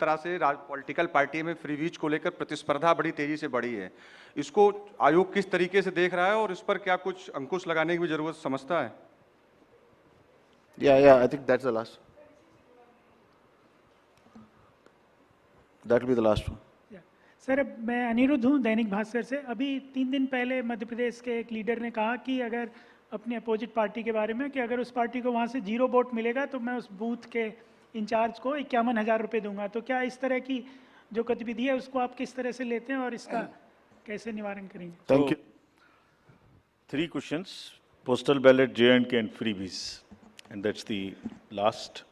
तरह से पॉलिटिकल पार्टी में फ्रीवीज को लेकर प्रतिस्पर्धा बड़ी तेजी से बढ़ी है, इसको आयोग किस तरीके से देख रहा है और इस पर क्या कुछ अंकुश लगाने की भी जरूरत समझता है? Yeah, I think that's the last. That will be the last one. Sir मैं अनिरुद्ध हूँ दैनिक भास्कर से। अभी 3 दिन पहले मध्य प्रदेश के एक लीडर ने कहा कि अगर अपने अपोजिट पार्टी के बारे में कि अगर उस पार्टी को वहाँ से 0 वोट मिलेगा तो मैं उस बूथ के इंचार्ज को 51,000 रुपये दूंगा। तो क्या इस तरह की जो गतिविधि है उसको आप किस तरह से लेते हैं और इसका कैसे निवारण करेंगे? Thank you. 3 questions: postal ballot, J&K and freebies, and that's the last.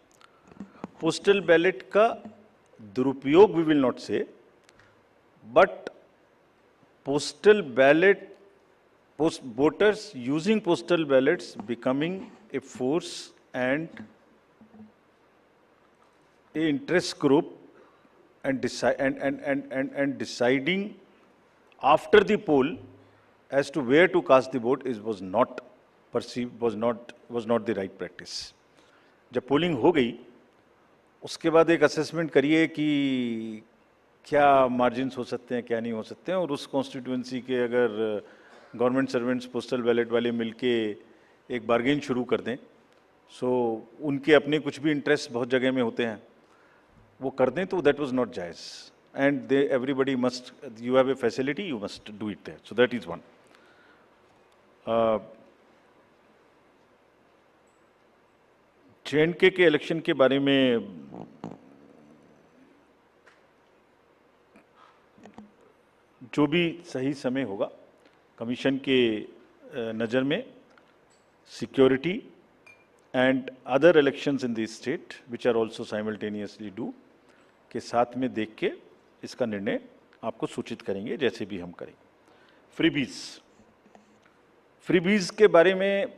Postal ballot का दुरुपयोग we will not say, but postal ballot, voters using postal ballots becoming a force and a interest group and deciding after the poll as to where to cast the vote was not perceived, was not the right practice. जब polling हो गई उसके बाद एक assessment करिए कि क्या margins हो सकते हैं, क्या नहीं हो सकते हैं, और उस कॉन्स्टिट्यूएंसी के अगर गवर्नमेंट सर्वेंट्स पोस्टल बैलेट वाले मिलके एक बार्गेन शुरू कर दें, सो उनके अपने कुछ भी इंटरेस्ट बहुत जगह में होते हैं, वो कर दें, तो दैट वाज नॉट जायज़, and they everybody must, you have a facility, you must do it there, so that is one. J&K के इलेक्शन के बारे में जो भी सही समय होगा, कमीशन के नज़र में security and other elections in this state which are also simultaneously डू के साथ में देख के इसका निर्णय आपको सूचित करेंगे, जैसे भी हम करेंगे. फ्रीबीज के बारे में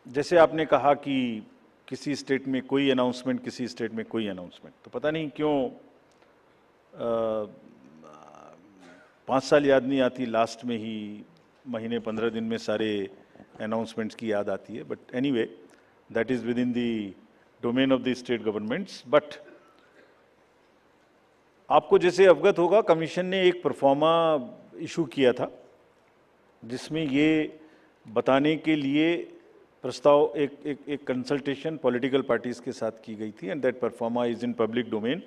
जैसे आपने कहा कि किसी स्टेट में कोई अनाउंसमेंट, किसी स्टेट में कोई अनाउंसमेंट, तो पता नहीं क्यों 5 साल याद नहीं आती, लास्ट में ही महीने 15 दिन में सारे अनाउंसमेंट्स की याद आती है. But anyway, that is with in the domain of the state governments. But आपको जैसे अवगत होगा, कमीशन ने एक परफॉर्मा इशू किया था जिसमें ये बताने के लिए प्रस्ताव एक कंसल्टेशन पॉलिटिकल पार्टीज़ के साथ की गई थी, and that pro forma is in public domain.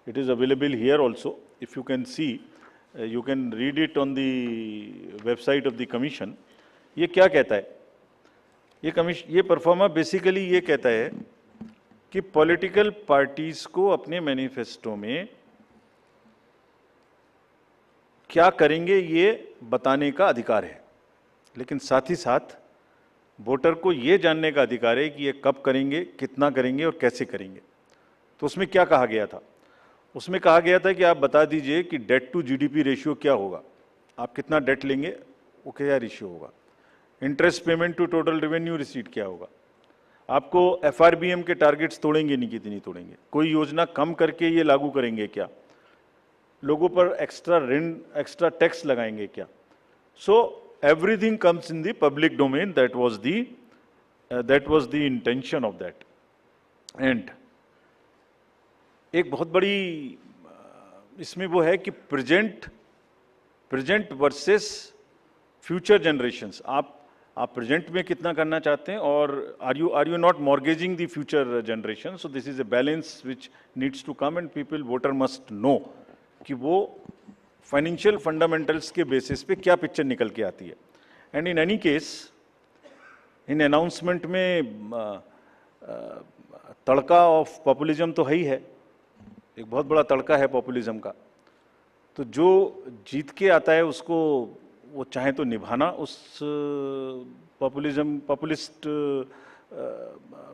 It is available here also. If you can see, you can read it on the website of the commission. ये क्या कहता है? ये परफॉर्मा बेसिकली ये कहता है कि पॉलिटिकल पार्टीज को अपने मैनिफेस्टो में क्या करेंगे ये बताने का अधिकार है, लेकिन साथ ही साथ वोटर को ये जानने का अधिकार है कि ये कब करेंगे, कितना करेंगे और कैसे करेंगे. तो उसमें क्या कहा गया था? उसमें कहा गया था कि आप बता दीजिए कि डेट टू जीडीपी रेशियो क्या होगा, आप कितना डेट लेंगे, वो क्या रेशियो होगा, interest payment to total revenue receipt क्या होगा, आपको एफआरबीएम के टारगेट्स तोड़ेंगे नहीं, कितनी तोड़ेंगे, कोई योजना कम करके ये लागू करेंगे क्या, लोगों पर एक्स्ट्रा ऋण, एक्स्ट्रा टैक्स लगाएंगे क्या. सो everything comes in the public domain. That was the intention of that. And एक बहुत बड़ी इसमें वो है कि प्रेजेंट वर्सेस फ्यूचर जनरेशंस. आप प्रेजेंट में कितना करना चाहते हैं, और are you not mortgaging the future generation. So this is a balance which needs to come, and people voter must know कि वो फाइनेंशियल फंडामेंटल्स के बेसिस पे क्या पिक्चर निकल के आती है. And in any case, in announcement में तड़का ऑफ पॉपुलिज्म तो है ही है, एक बहुत बड़ा तड़का है पॉपुलिज्म का. तो जो जीत के आता है उसको वो चाहे तो निभाना उस पॉपुलिस्ट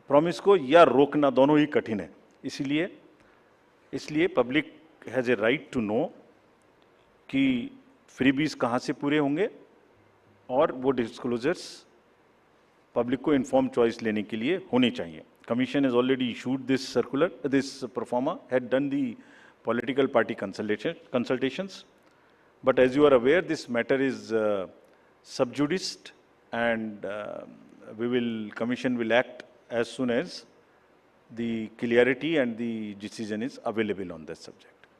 प्रॉमिस को, या रोकना, दोनों ही कठिन है. इसलिए public has a right to know कि फ्रीबीज कहाँ से पूरे होंगे, और वो डिस्क्लोजर्स पब्लिक को इन्फॉर्म चॉइस लेने के लिए होनी चाहिए. Commission has already issued this circular, this proforma, had done the political party consultations. But as you are aware, this matter is sub judice, and Commission will act as soon as the clarity and the decision is available on that subject.